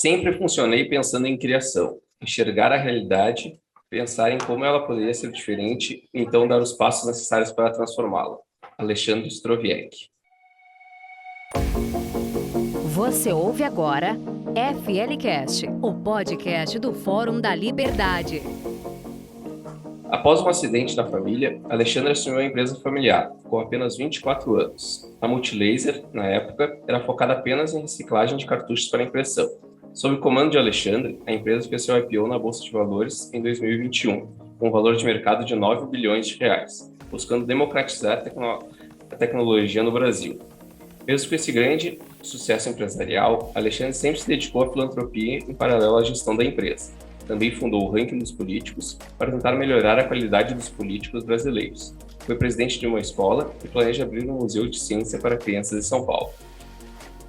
Sempre funcionei pensando em criação, enxergar a realidade, pensar em como ela poderia ser diferente e então dar os passos necessários para transformá-la. Alexandre Stroviek. Você ouve agora FLcast, o podcast do Fórum da Liberdade. Após um acidente na família, Alexandre assumiu a empresa familiar, com apenas 24 anos. A Multilaser, na época, era focada apenas em reciclagem de cartuchos para impressão. Sob o comando de Alexandre, a empresa fez seu IPO na Bolsa de Valores em 2021, com um valor de mercado de 9 bilhões de reais, buscando democratizar a tecnologia no Brasil. Mesmo com esse grande sucesso empresarial, Alexandre sempre se dedicou à filantropia em paralelo à gestão da empresa. Também fundou o Ranking dos Políticos para tentar melhorar a qualidade dos políticos brasileiros. Foi presidente de uma escola e planeja abrir um museu de ciência para crianças em São Paulo.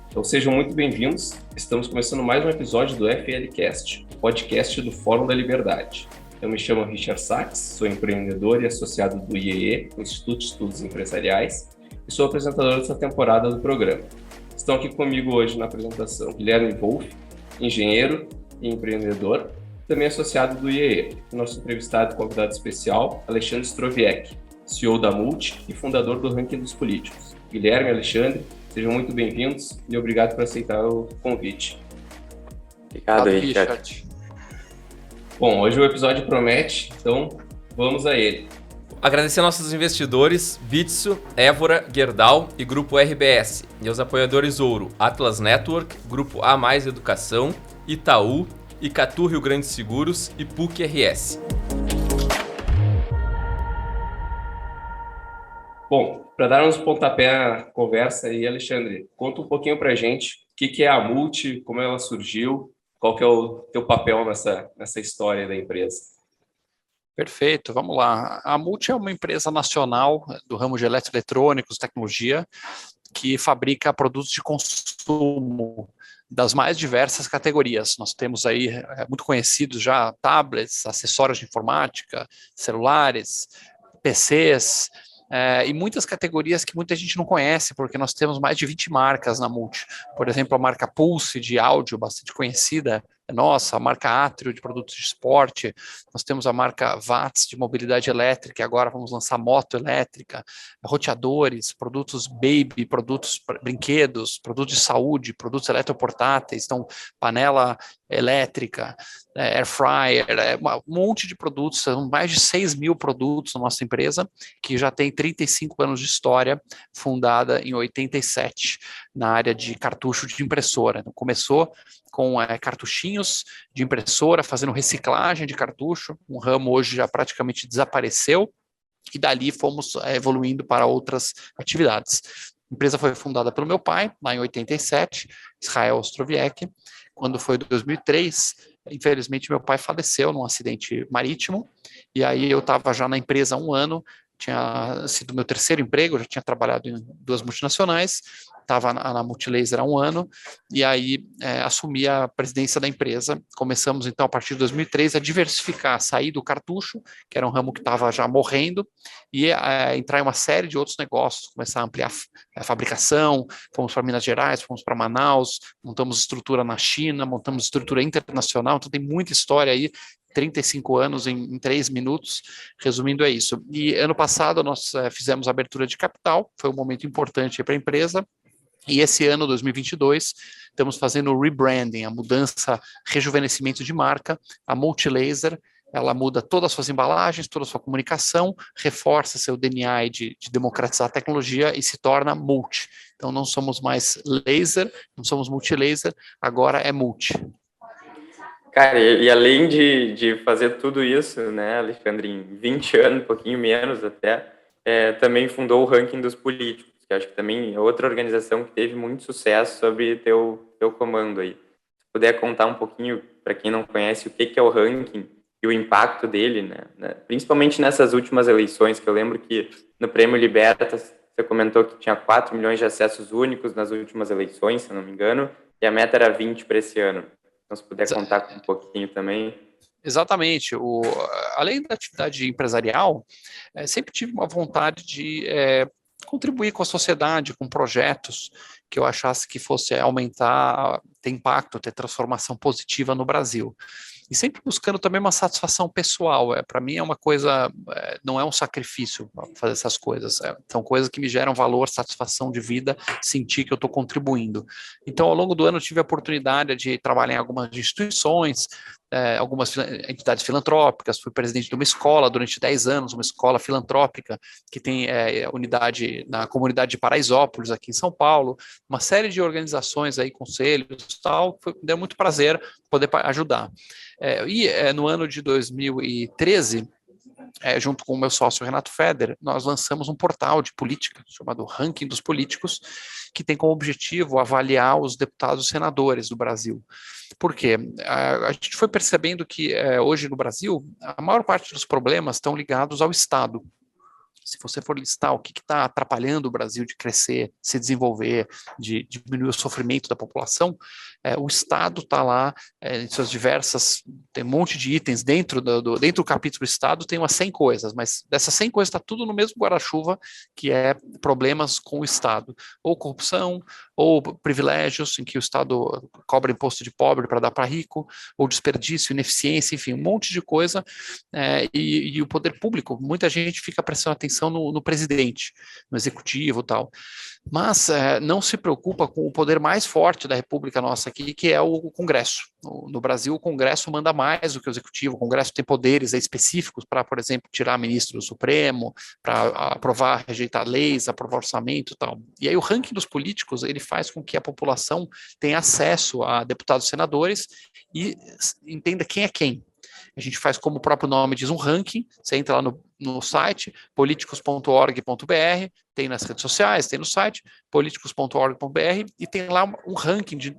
Então sejam muito bem-vindos. Estamos começando mais um episódio do FLcast, o podcast do Fórum da Liberdade. Eu me chamo Richard Sachs, sou empreendedor e associado do IEE, Instituto de Estudos Empresariais, e sou apresentador dessa temporada do programa. Estão aqui comigo hoje na apresentação Guilherme Wolff, engenheiro e empreendedor, também associado do IEE, e nosso entrevistado e convidado especial, Alexandre Stroviek, CEO da Multi e fundador do Ranking dos Políticos. Guilherme e Alexandre, sejam muito bem-vindos e obrigado por aceitar o convite. Obrigado, Richard. Bom, hoje o episódio promete, então vamos a ele. Agradecer aos nossos investidores, Bitso, Évora, Gerdau e Grupo RBS, e aos apoiadores Ouro, Atlas Network, Grupo A Mais Educação, Itaú, Icatu Rio Grande Seguros e PUC RS. Bom, para darmos pontapé à conversa aí, Alexandre, conta um pouquinho para a gente o que é a Multi, como ela surgiu, qual que é o teu papel nessa história da empresa. Perfeito, vamos lá. A Multi é uma empresa nacional do ramo de eletroeletrônicos, tecnologia, que fabrica produtos de consumo das mais diversas categorias. Nós temos aí, muito conhecidos já, tablets, acessórios de informática, celulares, PCs, e muitas categorias que muita gente não conhece, porque nós temos mais de 20 marcas na Multi. Por exemplo, a marca Pulse de áudio, bastante conhecida, é nossa, a marca Atrio de produtos de esporte, nós temos a marca Watts de mobilidade elétrica, e agora vamos lançar moto elétrica, roteadores, produtos baby, produtos brinquedos, produtos de saúde, produtos eletroportáteis, então panela elétrica, air fryer, um monte de produtos, são mais de 6 mil produtos na nossa empresa, que já tem 35 anos de história, fundada em 87, na área de cartucho de impressora. Então, começou com cartuchinhos de impressora, fazendo reciclagem de cartucho, um ramo hoje já praticamente desapareceu, e dali fomos evoluindo para outras atividades. A empresa foi fundada pelo meu pai, lá em 87, Israel Stroviek. Quando foi 2003, infelizmente meu pai faleceu num acidente marítimo, e aí eu estava já na empresa há um ano, tinha sido meu terceiro emprego, eu já tinha trabalhado em 2 multinacionais, estava na Multilaser há um ano, e aí assumi a presidência da empresa. Começamos então a partir de 2003 a diversificar, sair do cartucho, que era um ramo que estava já morrendo, e entrar em uma série de outros negócios, começar a ampliar a fabricação, fomos para Minas Gerais, fomos para Manaus, montamos estrutura na China, montamos estrutura internacional, então tem muita história aí, 35 anos em 3 minutos, resumindo é isso. E ano passado nós fizemos a abertura de capital, foi um momento importante para a empresa, e esse ano, 2022, estamos fazendo o rebranding, a mudança, rejuvenescimento de marca. A Multilaser, ela muda todas as suas embalagens, toda a sua comunicação, reforça seu DNA de democratizar a tecnologia e se torna Multi. Então não somos mais laser, não somos Multilaser, agora é Multi. Cara, e além de fazer tudo isso, né, Alexandre, em 20 anos, um pouquinho menos até, também fundou o Ranking dos Políticos, que acho que também é outra organização que teve muito sucesso sob teu comando aí. Se puder contar um pouquinho, para quem não conhece, o que é o ranking e o impacto dele, né, principalmente nessas últimas eleições, que eu lembro que no Prêmio Libertas você comentou que tinha 4 milhões de acessos únicos nas últimas eleições, se eu não me engano, e a meta era 20 para esse ano. Então, se puder contar com um pouquinho também. Exatamente. Além da atividade empresarial, sempre tive uma vontade de contribuir com a sociedade, com projetos, que eu achasse que fosse aumentar, ter impacto, ter transformação positiva no Brasil. E sempre buscando também uma satisfação pessoal. Para mim é uma coisa, não é um sacrifício fazer essas coisas. São coisas que me geram valor, satisfação de vida, sentir que eu estou contribuindo. Então, ao longo do ano, eu tive a oportunidade de trabalhar em algumas instituições, algumas entidades filantrópicas, fui presidente de uma escola durante 10 anos, uma escola filantrópica que tem unidade na comunidade de Paraisópolis, aqui em São Paulo, uma série de organizações aí, conselhos e tal, deu muito prazer poder ajudar. No ano de 2013, junto com o meu sócio Renato Feder, nós lançamos um portal de política chamado Ranking dos Políticos, que tem como objetivo avaliar os deputados e senadores do Brasil. Por quê? A gente foi percebendo que hoje no Brasil, a maior parte dos problemas estão ligados ao Estado. Se você for listar o que está atrapalhando o Brasil de crescer, se desenvolver, de diminuir o sofrimento da população, o Estado está lá, em suas diversas, tem um monte de itens dentro do capítulo Estado, tem umas 100 coisas, mas dessas 100 coisas está tudo no mesmo guarda-chuva, que é problemas com o Estado, ou corrupção, ou privilégios, em que o Estado cobra imposto de pobre para dar para rico, ou desperdício, ineficiência, enfim, um monte de coisa, e o poder público, muita gente fica prestando atenção no presidente, no executivo e tal, mas não se preocupa com o poder mais forte da República nossa aqui, que é o Congresso. No Brasil, o Congresso manda mais do que o Executivo, o Congresso tem poderes específicos para, por exemplo, tirar ministro do Supremo, para aprovar, rejeitar leis, aprovar orçamento e tal. E aí o ranking dos políticos, ele faz com que a população tenha acesso a deputados e senadores e entenda quem é quem. A gente faz, como o próprio nome diz, um ranking. Você entra lá no site, politicos.org.br, tem nas redes sociais, tem no site, politicos.org.br, e tem lá um ranking de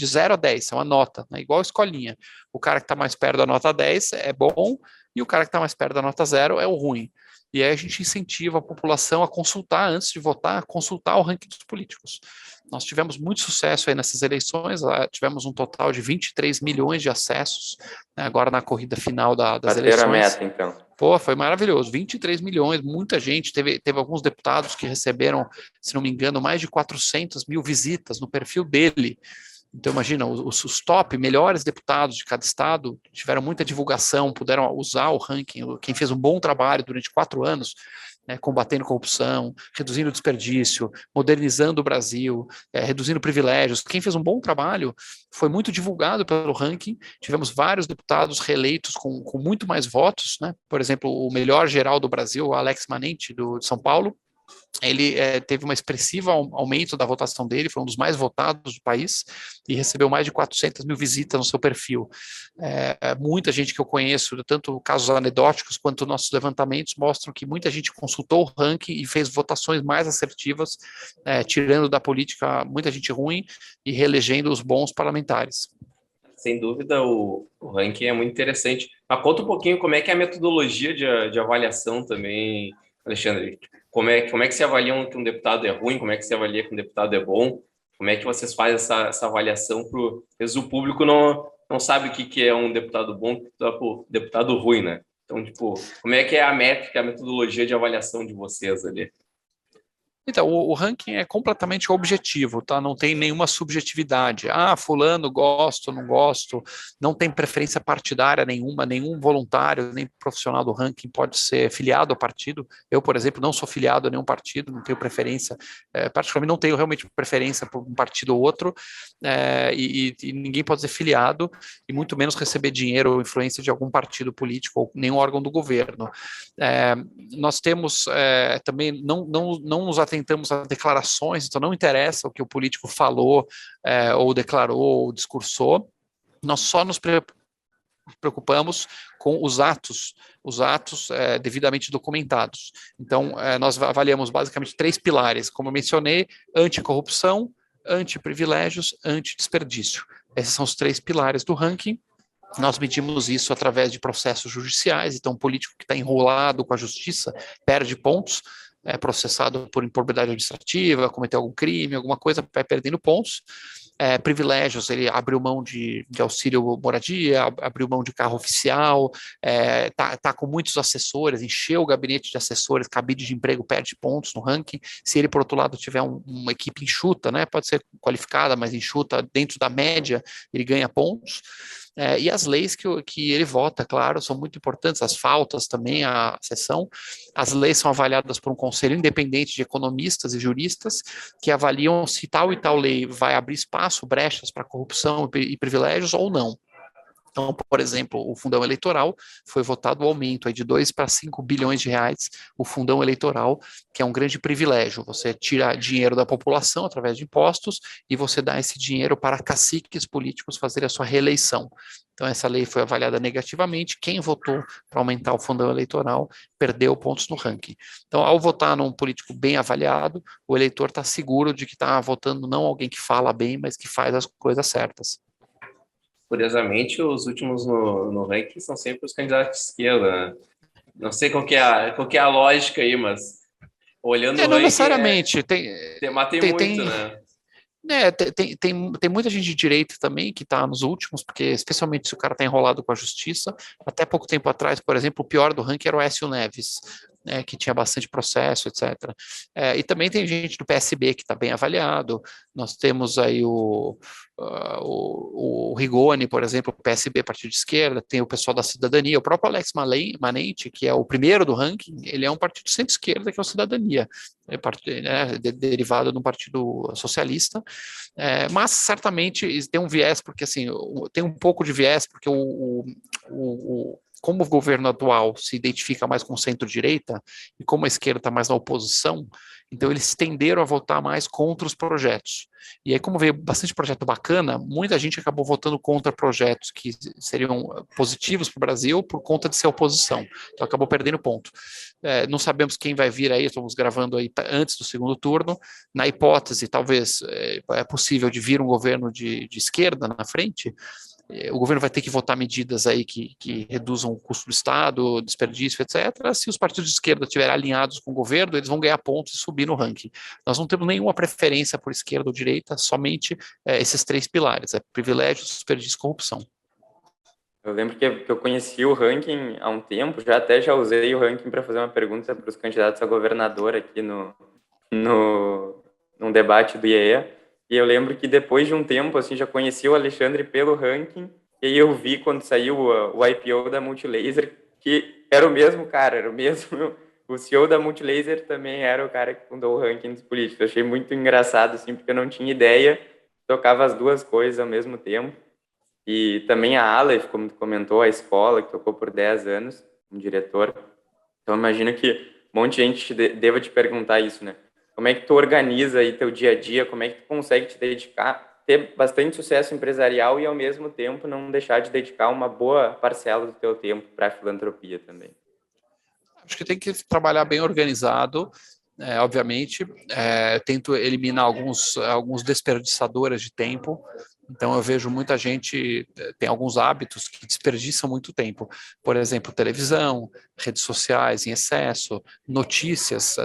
0 a 10, é uma nota, né, igual a escolinha. O cara que está mais perto da nota 10 é bom, e o cara que está mais perto da nota 0 é o ruim. E aí a gente incentiva a população a consultar, antes de votar, consultar o ranking dos políticos. Nós tivemos muito sucesso aí nessas eleições, tivemos um total de 23 milhões de acessos, né, agora na corrida final das eleições. Bateram a meta, então. Pô, foi maravilhoso, 23 milhões, muita gente, teve alguns deputados que receberam, se não me engano, mais de 400 mil visitas no perfil dele. Então, imagina, os top, melhores deputados de cada estado tiveram muita divulgação, puderam usar o ranking, quem fez um bom trabalho durante 4 anos, né, combatendo corrupção, reduzindo o desperdício, modernizando o Brasil, reduzindo privilégios. Quem fez um bom trabalho foi muito divulgado pelo ranking. Tivemos vários deputados reeleitos com muito mais votos, né? Por exemplo, o melhor geral do Brasil, o Alex Manente, de São Paulo, ele teve um expressivo aumento da votação dele, foi um dos mais votados do país e recebeu mais de 400 mil visitas no seu perfil. Muita gente que eu conheço, tanto casos anedóticos quanto nossos levantamentos, mostram que muita gente consultou o ranking e fez votações mais assertivas, tirando da política muita gente ruim e reelegendo os bons parlamentares. Sem dúvida, o ranking é muito interessante. Mas conta um pouquinho como é que é a metodologia de avaliação também, Alexandre. Como é que se avalia que um deputado é ruim? Como é que se avalia que um deputado é bom? Como é que vocês fazem essa avaliação para o público não sabe o que é um deputado bom e um deputado ruim, né? Então, como é que é a métrica, a metodologia de avaliação de vocês ali? Então, o ranking é completamente objetivo, tá? Não tem nenhuma subjetividade. Fulano, gosto, não gosto, não tem preferência partidária nenhuma, nenhum voluntário, nem profissional do ranking pode ser filiado ao partido. Eu, por exemplo, não sou filiado a nenhum partido, não tenho preferência, particularmente não tenho realmente preferência por um partido ou outro, e ninguém pode ser filiado, e muito menos receber dinheiro ou influência de algum partido político ou nenhum órgão do governo. Nós temos também, não nos atentamos a declarações, então não interessa o que o político falou, ou declarou, ou discursou, nós só nos preocupamos com os atos devidamente documentados. Então, nós avaliamos basicamente 3 pilares, como eu mencionei: anticorrupção, antiprivilégios, antidesperdício. Esses são os 3 pilares do ranking. Nós medimos isso através de processos judiciais, então o político que está enrolado com a justiça perde pontos, processado por improbidade administrativa, cometeu algum crime, alguma coisa, vai perdendo pontos. privilégios, ele abriu mão de auxílio moradia, abriu mão de carro oficial, tá com muitos assessores, encheu o gabinete de assessores, cabide de emprego perde pontos no ranking. Se ele, por outro lado, tiver uma equipe enxuta, né, pode ser qualificada, mas enxuta dentro da média, ele ganha pontos. E as leis que ele vota, claro, são muito importantes, as faltas também, a sessão. As leis são avaliadas por um conselho independente de economistas e juristas, que avaliam se tal e tal lei vai abrir espaço, brechas para corrupção e privilégios ou não. Então, por exemplo, o fundão eleitoral foi votado o aumento aí de 2 para 5 bilhões de reais, o fundão eleitoral, que é um grande privilégio. Você tira dinheiro da população através de impostos e você dá esse dinheiro para caciques políticos fazerem a sua reeleição. Então, essa lei foi avaliada negativamente. Quem votou para aumentar o fundão eleitoral perdeu pontos no ranking. Então, ao votar num político bem avaliado, o eleitor está seguro de que está votando não alguém que fala bem, mas que faz as coisas certas. Curiosamente, os últimos no ranking são sempre os candidatos de esquerda, né? Não sei qual que é a lógica aí, mas olhando o ranking... Não necessariamente. Tem muito, né? Tem muita gente de direita também que está nos últimos, porque especialmente se o cara está enrolado com a justiça. Até pouco tempo atrás, por exemplo, o pior do ranking era o Écio Neves, né, que tinha bastante processo, etc. E também tem gente do PSB que está bem avaliado. Nós temos aí o Rigoni, por exemplo, o PSB, partido de esquerda, tem o pessoal da Cidadania, o próprio Alex Manente, que é o primeiro do ranking, ele é um partido de centro-esquerda, que é o Cidadania, derivado de um partido socialista, mas certamente tem um viés, porque assim, tem um pouco de viés, porque como o governo atual se identifica mais com centro-direita e como a esquerda está mais na oposição, então eles tenderam a votar mais contra os projetos. E aí, como veio bastante projeto bacana, muita gente acabou votando contra projetos que seriam positivos para o Brasil por conta de ser oposição. Então acabou perdendo ponto. Não sabemos quem vai vir aí, estamos gravando aí antes do segundo turno. Na hipótese, talvez é possível de vir um governo de esquerda na frente. O governo vai ter que votar medidas aí que reduzam o custo do Estado, desperdício, etc. Se os partidos de esquerda estiverem alinhados com o governo, eles vão ganhar pontos e subir no ranking. Nós não temos nenhuma preferência por esquerda ou direita, somente esses 3 pilares, privilégio, desperdício e corrupção. Eu lembro que eu conheci o ranking há um tempo, já usei o ranking para fazer uma pergunta para os candidatos a governador aqui num debate do IEE. E eu lembro que depois de um tempo, assim, já conheci o Alexandre pelo ranking, e aí eu vi quando saiu o IPO da Multilaser, que era o mesmo cara, era o mesmo... O CEO da Multilaser também era o cara que fundou o ranking dos políticos. Eu achei muito engraçado, assim, porque eu não tinha ideia, tocava as duas coisas ao mesmo tempo. E também a Aleph, como tu comentou, a escola, que tocou por 10 anos, um diretor. Então, imagino que um monte de gente deva te perguntar isso, né? Como é que tu organiza aí teu dia a dia? Como é que tu consegue te dedicar, ter bastante sucesso empresarial e, ao mesmo tempo, não deixar de dedicar uma boa parcela do teu tempo para a filantropia também? Acho que tem que trabalhar bem organizado, obviamente. Tento eliminar alguns desperdiçadores de tempo. Então, eu vejo muita gente, tem alguns hábitos que desperdiçam muito tempo. Por exemplo, televisão, redes sociais em excesso, notícias.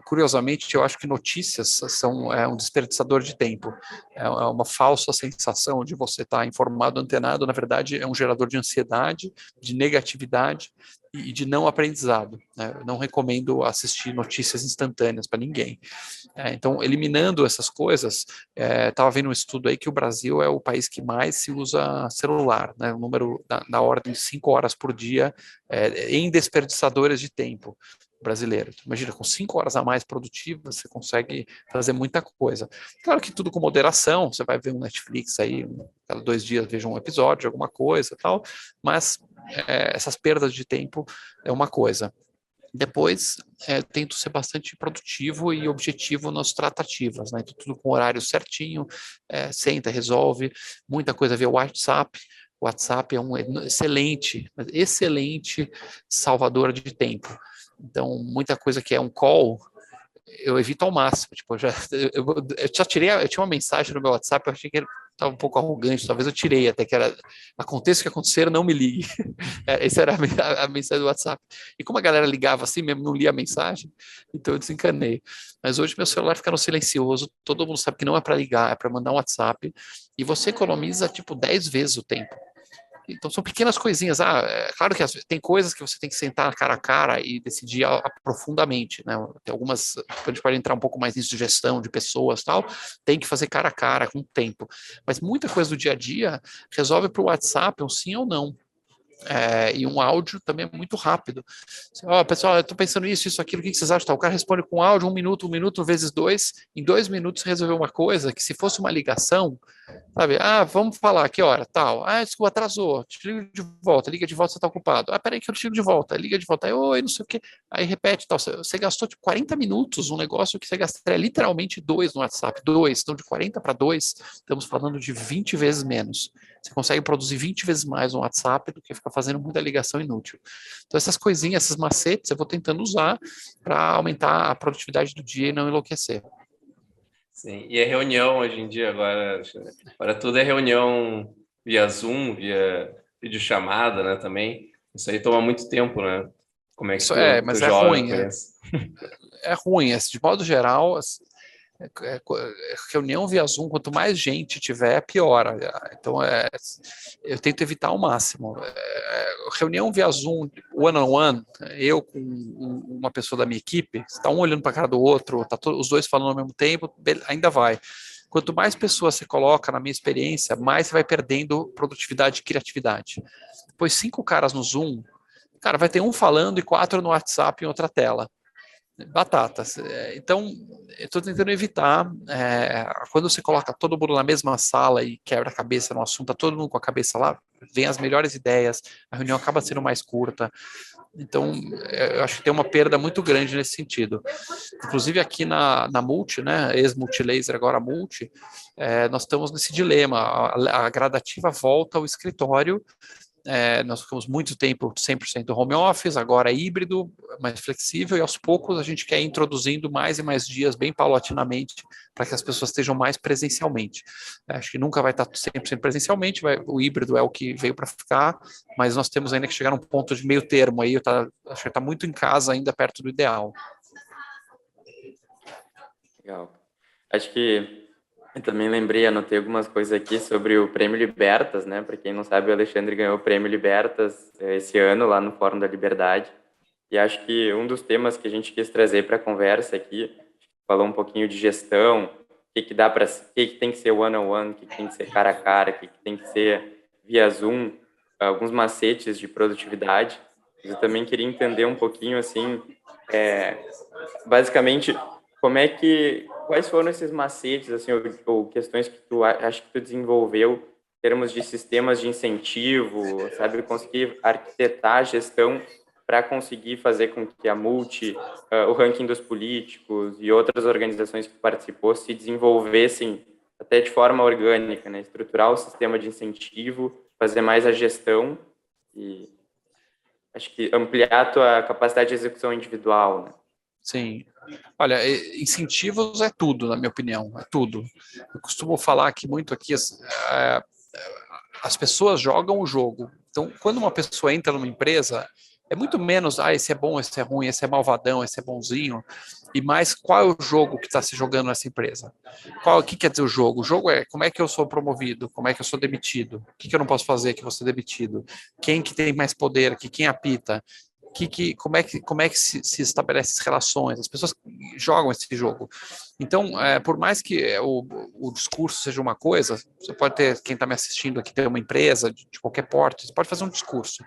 Curiosamente, eu acho que notícias são um desperdiçador de tempo. É uma falsa sensação de você estar informado, antenado. Na verdade, é um gerador de ansiedade, de negatividade e de não aprendizado. Eu não recomendo assistir notícias instantâneas para ninguém. Então, eliminando essas coisas, estava vendo um estudo aí que o Brasil é o país que mais se usa celular, né? Um número na ordem de 5 horas por dia em desperdiçadores de tempo brasileiro. Imagina, com 5 horas a mais produtivas, você consegue fazer muita coisa. Claro que tudo com moderação, você vai ver um Netflix aí, cada 2 dias veja um episódio, alguma coisa e tal, mas essas perdas de tempo é uma coisa. Depois, tento ser bastante produtivo e objetivo nas tratativas, né? Então, tudo com horário certinho, senta, resolve, muita coisa via WhatsApp. O WhatsApp é um excelente salvador de tempo. Então, muita coisa que é um call, eu evito ao máximo. Tipo, eu tinha uma mensagem no meu WhatsApp, eu achei que estava um pouco arrogante, talvez eu tirei até que era, aconteça o que acontecer, não me ligue. Essa era a mensagem do WhatsApp. E como a galera ligava assim mesmo, não lia a mensagem, então eu desencanei. Mas hoje meu celular fica no silencioso, todo mundo sabe que não é para ligar, é para mandar um WhatsApp, e você economiza tipo 10 vezes o tempo. Então são pequenas coisinhas. É claro que tem coisas que você tem que sentar cara a cara e decidir profundamente, né? Tem algumas, a gente pode entrar um pouco mais nisso de gestão de pessoas, tal. Tem que fazer cara a cara com o tempo. Mas muita coisa do dia a dia resolve para o WhatsApp um sim ou não. E um áudio também é muito rápido. Pessoal, eu estou pensando isso, aquilo, o que vocês acham? Tá, o cara responde com áudio, 1 minuto vezes 2, em 2 minutos resolveu uma coisa que se fosse uma ligação, sabe? Vamos falar, que hora? Tal. Desculpa, atrasou, te ligo de volta, liga de volta, você está ocupado. Peraí que eu te ligo de volta, liga de volta. Aí, oi, não sei o quê. Aí repete, tal. Você gastou tipo 40 minutos, um negócio que você gastaria literalmente 2 no WhatsApp, 2. Então de 40 para 2, estamos falando de 20 vezes menos. Você consegue produzir 20 vezes mais no WhatsApp do que ficar fazendo muita ligação inútil. Então essas coisinhas, esses macetes, eu vou tentando usar para aumentar a produtividade do dia e não enlouquecer. Sim, e a reunião hoje em dia agora tudo é reunião via Zoom, via videochamada, né, também. Isso aí toma muito tempo, né? Como é que Isso mas tu é joga ruim. com isso? É ruim, de modo geral, reunião via Zoom, quanto mais gente tiver, piora. Então, eu tento evitar ao máximo. Reunião via Zoom, one-on-one, eu com uma pessoa da minha equipe, está um olhando para a cara do outro, os dois falando ao mesmo tempo, ainda vai. Quanto mais pessoas você coloca, na minha experiência, mais você vai perdendo produtividade e criatividade. Depois, 5 caras no Zoom, cara, vai ter um falando e 4 no WhatsApp em outra tela. Batatas. Então, eu estou tentando evitar, quando você coloca todo mundo na mesma sala e quebra a cabeça no assunto, tá todo mundo com a cabeça lá, vem as melhores ideias, a reunião acaba sendo mais curta. Então, eu acho que tem uma perda muito grande nesse sentido. Inclusive aqui na Multi, né, ex-Multilaser, agora Multi, nós estamos nesse dilema. A gradativa volta ao escritório. Nós ficamos muito tempo 100% home office, agora é híbrido, mais flexível, e aos poucos a gente quer ir introduzindo mais e mais dias, bem paulatinamente, para que as pessoas estejam mais presencialmente. Acho que nunca vai estar 100% presencialmente, o híbrido é o que veio para ficar, mas nós temos ainda que chegar num ponto de meio termo, aí acho que está muito em casa, ainda perto do ideal. Legal. Acho que eu também anotei algumas coisas aqui sobre o Prêmio Libertas, né? Para quem não sabe, o Alexandre ganhou o Prêmio Libertas esse ano lá no Fórum da Liberdade. E acho que um dos temas que a gente quis trazer para a conversa aqui, falou um pouquinho de gestão, o que tem que ser one-on-one, o que tem que ser cara a cara, o que tem que ser via Zoom, alguns macetes de produtividade. Eu também queria entender um pouquinho, assim, basicamente, quais foram esses macetes, assim, ou questões que tu acha que tu desenvolveu em termos de sistemas de incentivo, sabe, conseguir arquitetar a gestão para conseguir fazer com que a Multi, o ranking dos políticos e outras organizações que participou se desenvolvessem até de forma orgânica, né, estruturar o sistema de incentivo, fazer mais a gestão e acho que ampliar a tua capacidade de execução individual, né? Sim. Olha, incentivos é tudo, na minha opinião, é tudo. Eu costumo falar que muito aqui as pessoas jogam o jogo. Então, quando uma pessoa entra numa empresa, é muito menos, esse é bom, esse é ruim, esse é malvadão, esse é bonzinho, e mais qual é o jogo que está se jogando nessa empresa. O que quer dizer o jogo? O jogo é como é que eu sou promovido, como é que eu sou demitido, o que eu não posso fazer que eu vou ser demitido, quem que tem mais poder aqui, quem apita, como é que se estabelece as relações, as pessoas jogam esse jogo. Então, por mais que o discurso seja uma coisa, você pode ter, quem está me assistindo aqui, ter uma empresa de qualquer porte, você pode fazer um discurso.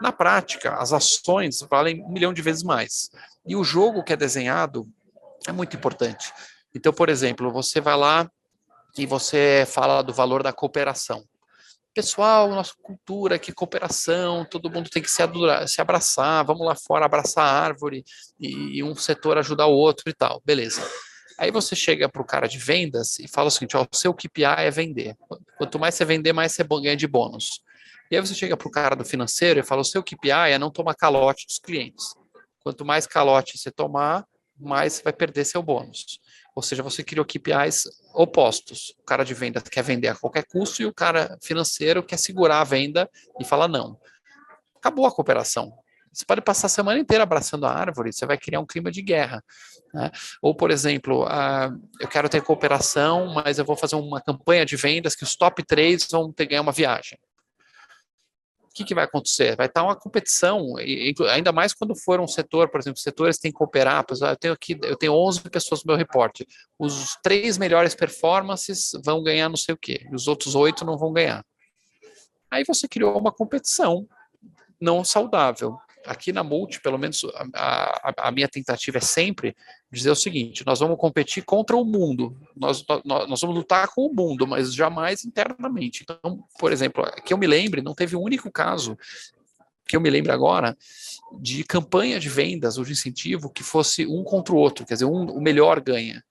Na prática, as ações valem 1 milhão de vezes mais. E o jogo que é desenhado é muito importante. Então, por exemplo, você vai lá e você fala do valor da cooperação. Pessoal, nossa cultura aqui, cooperação, todo mundo tem que se abraçar, vamos lá fora abraçar a árvore e um setor ajudar o outro e tal, beleza. Aí você chega para o cara de vendas e fala o seguinte, o seu KPI é vender. Quanto mais você vender, mais você ganha de bônus. E aí você chega para o cara do financeiro e fala, o seu KPI é não tomar calote dos clientes. Quanto mais calote você tomar, mais você vai perder seu bônus. Ou seja, você criou KPIs opostos. O cara de venda quer vender a qualquer custo e o cara financeiro quer segurar a venda e fala não. Acabou a cooperação. Você pode passar a semana inteira abraçando a árvore, você vai criar um clima de guerra. Né? Ou, por exemplo, eu quero ter cooperação, mas eu vou fazer uma campanha de vendas que os top 3 vão ter ganhar uma viagem. O que vai acontecer? Vai estar uma competição, ainda mais quando for um setor, por exemplo, setores têm que cooperar. Eu tenho 11 pessoas no meu reporte. Os 3 melhores performances vão ganhar não sei o quê, e os outros 8 não vão ganhar. Aí você criou uma competição não saudável. Aqui na Multi, pelo menos a minha tentativa é sempre dizer o seguinte: nós vamos competir contra o mundo, nós vamos lutar com o mundo, mas jamais internamente. Então, por exemplo, que eu me lembre, não teve um único caso, que eu me lembro agora, de campanha de vendas ou de incentivo que fosse um contra o outro, quer dizer, o melhor ganha.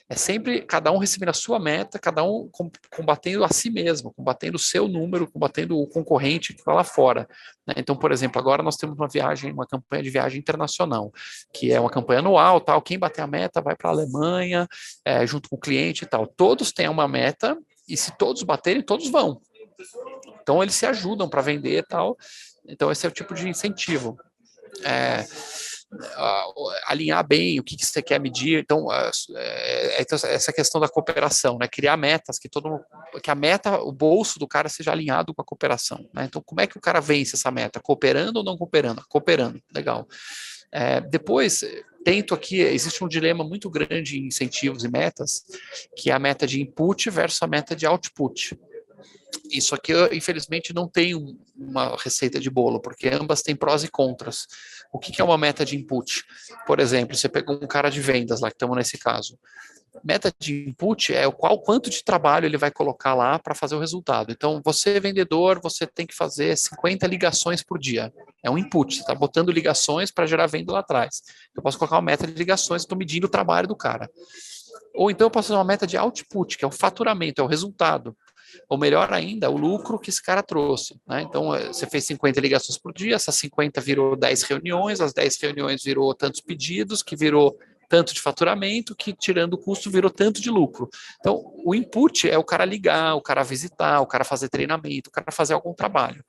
É sempre cada um recebendo a sua meta, cada um combatendo a si mesmo, combatendo o seu número, combatendo o concorrente que está lá fora. Né? Então, por exemplo, agora nós temos uma campanha de viagem internacional, que é uma campanha anual, tal. Quem bater a meta vai para a Alemanha, junto com o cliente e tal. Todos têm uma meta, e se todos baterem, todos vão. Então, eles se ajudam para vender e tal. Então, esse é o tipo de incentivo. Alinhar bem o que você quer medir. Então, essa questão da cooperação, né? Criar metas, que a meta, o bolso do cara seja alinhado com a cooperação. Né? Então, como é que o cara vence essa meta? Cooperando ou não cooperando? Cooperando, legal. Depois, existe um dilema muito grande em incentivos e metas, que é a meta de input versus a meta de output. Isso aqui, infelizmente, não tem uma receita de bolo, porque ambas têm prós e contras. O que é uma meta de input? Por exemplo, você pegou um cara de vendas lá, que estamos nesse caso. Meta de input é quanto de trabalho ele vai colocar lá para fazer o resultado. Então, você, vendedor, você tem que fazer 50 ligações por dia. É um input, você está botando ligações para gerar venda lá atrás. Eu posso colocar uma meta de ligações, estou medindo o trabalho do cara. Ou então eu posso fazer uma meta de output, que é o faturamento, é o resultado. Ou melhor ainda, o lucro que esse cara trouxe. Né? Então, você fez 50 ligações por dia, essas 50 virou 10 reuniões, as 10 reuniões virou tantos pedidos, que virou tanto de faturamento, que tirando o custo virou tanto de lucro. Então, o input é o cara ligar, o cara visitar, o cara fazer treinamento, o cara fazer algum trabalho.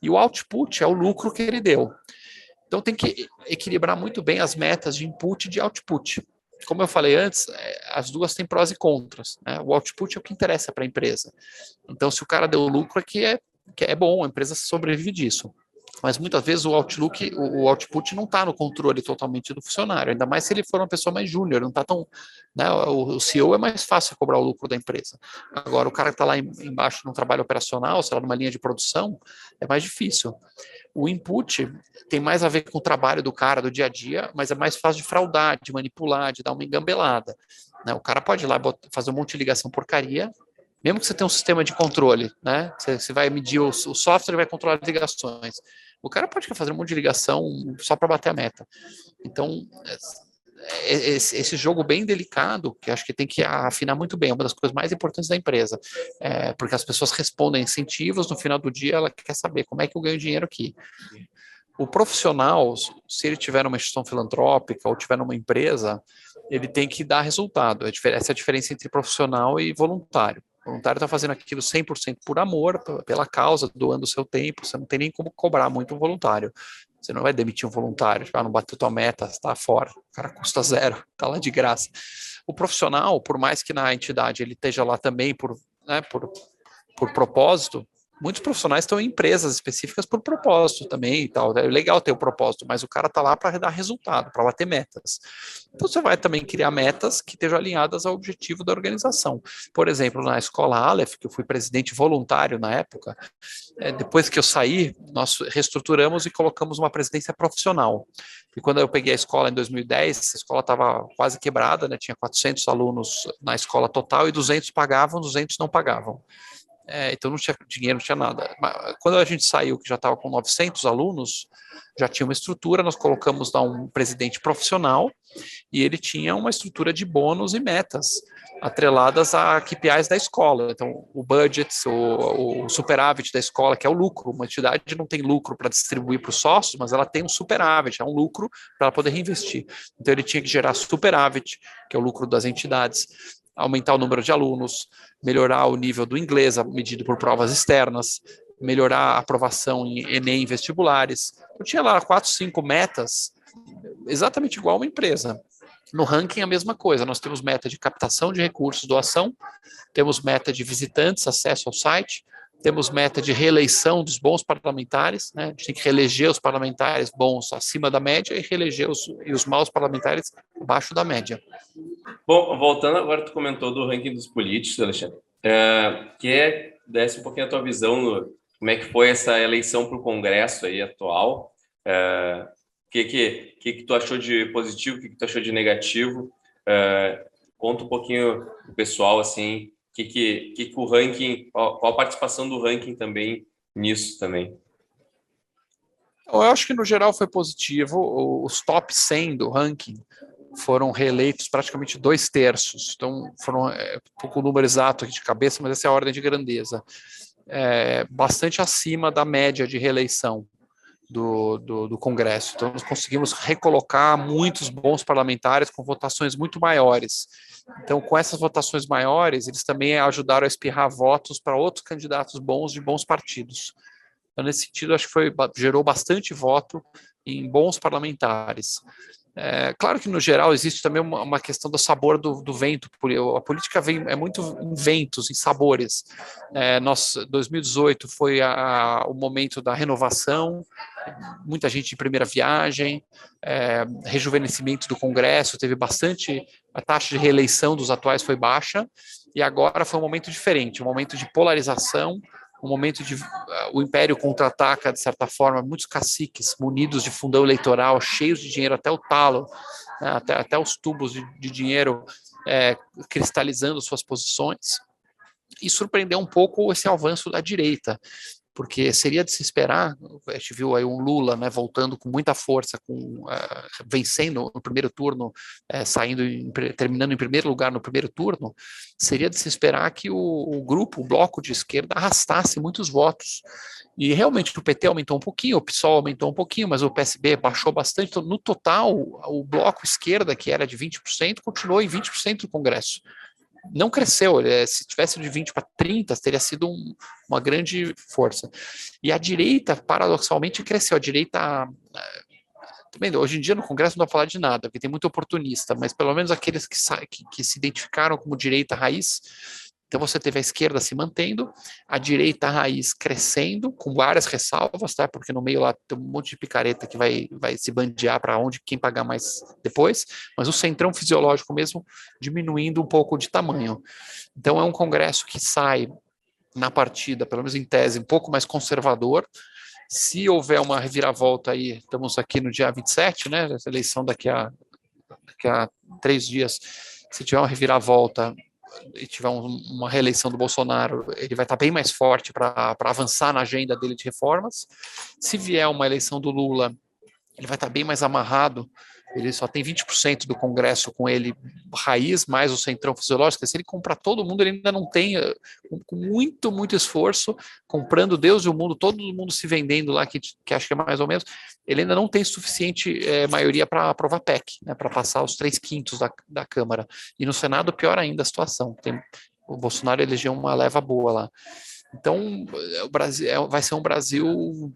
E o output é o lucro que ele deu. Então, tem que equilibrar muito bem as metas de input e de output. Como eu falei antes, as duas têm prós e contras. Né? O output é o que interessa para a empresa. Então, se o cara deu lucro, que é bom, a empresa sobrevive disso. Mas muitas vezes o output não está no controle totalmente do funcionário, ainda mais se ele for uma pessoa mais júnior, não está tão. Né, o CEO é mais fácil cobrar o lucro da empresa. Agora, o cara que está lá embaixo num trabalho operacional, sei lá, numa linha de produção, é mais difícil. O input tem mais a ver com o trabalho do cara do dia a dia, mas é mais fácil de fraudar, de manipular, de dar uma engambelada. Né? O cara pode ir lá fazer um monte de ligação porcaria, mesmo que você tenha um sistema de controle, né? Você vai medir o software vai controlar as ligações. O cara pode fazer um monte de ligação só para bater a meta. Então, esse jogo bem delicado, que acho que tem que afinar muito bem, é uma das coisas mais importantes da empresa, porque as pessoas respondem incentivos, no final do dia ela quer saber como é que eu ganho dinheiro aqui. O profissional, se ele tiver numa instituição filantrópica ou tiver numa empresa, ele tem que dar resultado. Essa é a diferença entre profissional e voluntário. O voluntário está fazendo aquilo 100% por amor, pela causa, doando o seu tempo, você não tem nem como cobrar muito um voluntário. Você não vai demitir um voluntário, não bateu tua meta, está fora, o cara custa zero, está lá de graça. O profissional, por mais que na entidade ele esteja lá também por propósito, muitos profissionais estão em empresas específicas por propósito também e tal. É legal ter o propósito, mas o cara está lá para dar resultado, para bater metas. Então você vai também criar metas que estejam alinhadas ao objetivo da organização. Por exemplo, na escola Aleph, que eu fui presidente voluntário na época, depois que eu saí, nós reestruturamos e colocamos uma presidência profissional. E quando eu peguei a escola em 2010, a escola estava quase quebrada, né? Tinha 400 alunos na escola total e 200 pagavam, 200 não pagavam. então não tinha dinheiro, não tinha nada. Mas quando a gente saiu, que já estava com 900 alunos, já tinha uma estrutura, nós colocamos lá um presidente profissional e ele tinha uma estrutura de bônus e metas atreladas a KPIs da escola. Então, o budget, o superávit da escola, que é o lucro. Uma entidade não tem lucro para distribuir para os sócios, mas ela tem um superávit, é um lucro para ela poder reinvestir. Então, ele tinha que gerar superávit, que é o lucro das entidades, aumentar o número de alunos, melhorar o nível do inglês, medido por provas externas, melhorar a aprovação em Enem e vestibulares. Eu tinha lá 4, 5 metas, exatamente igual a uma empresa. No ranking, a mesma coisa. Nós temos meta de captação de recursos, doação, temos meta de visitantes, acesso ao site, temos meta de reeleição dos bons parlamentares, né? A gente tem que reeleger os parlamentares bons acima da média e reeleger os maus parlamentares abaixo da média. Bom, voltando agora, tu comentou do ranking dos políticos, Alexandre. Desse um pouquinho a tua visão no como é que foi essa eleição para o Congresso aí atual. O que tu achou de positivo, o que tu achou de negativo? Conta um pouquinho pro pessoal, assim, que o ranking, qual a participação do ranking também nisso também? Eu acho que no geral foi positivo. Os top 100 do ranking foram reeleitos praticamente 2/3. Então, foram um pouco o número exato aqui de cabeça, mas essa é a ordem de grandeza. Bastante acima da média de reeleição do Congresso. Então, nós conseguimos recolocar muitos bons parlamentares com votações muito maiores. Então, com essas votações maiores, eles também ajudaram a espirrar votos para outros candidatos bons de bons partidos. Então, nesse sentido, acho que gerou bastante voto em bons parlamentares. Claro que, no geral, existe também uma questão do sabor do vento. A política é muito em ventos, em sabores. 2018 foi o momento da renovação, muita gente em primeira viagem, rejuvenescimento do Congresso, teve bastante, a taxa de reeleição dos atuais foi baixa, e agora foi um momento diferente, um momento de polarização, um momento de o Império contra-ataca, de certa forma, muitos caciques munidos de fundão eleitoral, cheios de dinheiro até o talo, né, até os tubos de dinheiro cristalizando suas posições, e surpreendeu um pouco esse avanço da direita, porque seria de se esperar, a gente viu aí um Lula, né, voltando com muita força, vencendo no primeiro turno, terminando em primeiro lugar no primeiro turno, seria de se esperar que o bloco de esquerda arrastasse muitos votos. E realmente o PT aumentou um pouquinho, o PSOL aumentou um pouquinho, mas o PSB baixou bastante. Então, no total, o bloco esquerda, que era de 20%, continuou em 20% do Congresso. Não cresceu, se tivesse de 20 para 30, teria sido uma grande força. E a direita, paradoxalmente, cresceu. A direita, também, hoje em dia no Congresso não dá para falar de nada, porque tem muito oportunista, mas pelo menos aqueles que se identificaram como direita raiz. Então você teve a esquerda se mantendo, a direita raiz crescendo, com várias ressalvas, tá? Porque no meio lá tem um monte de picareta que vai se bandear para quem pagar mais depois, mas o centrão fisiológico mesmo diminuindo um pouco de tamanho. Então é um Congresso que sai na partida, pelo menos em tese, um pouco mais conservador. Se houver uma reviravolta aí, estamos aqui no dia 27, né? Essa eleição daqui a 3 dias, se tiver uma reviravolta e tiver uma reeleição do Bolsonaro, ele vai estar bem mais forte para avançar na agenda dele de reformas. Se vier uma eleição do Lula, ele vai estar bem mais amarrado, ele só tem 20% do Congresso com ele raiz, mais o centrão fisiológico. Se ele comprar todo mundo, ele ainda não tem, com muito, muito esforço, comprando Deus e o mundo, todo mundo se vendendo lá, que acho que é mais ou menos, ele ainda não tem suficiente maioria para aprovar PEC, né, para passar os 3/5 da Câmara. E no Senado, pior ainda a situação. O Bolsonaro elegeu uma leva boa lá. Então, o Brasil vai ser um Brasil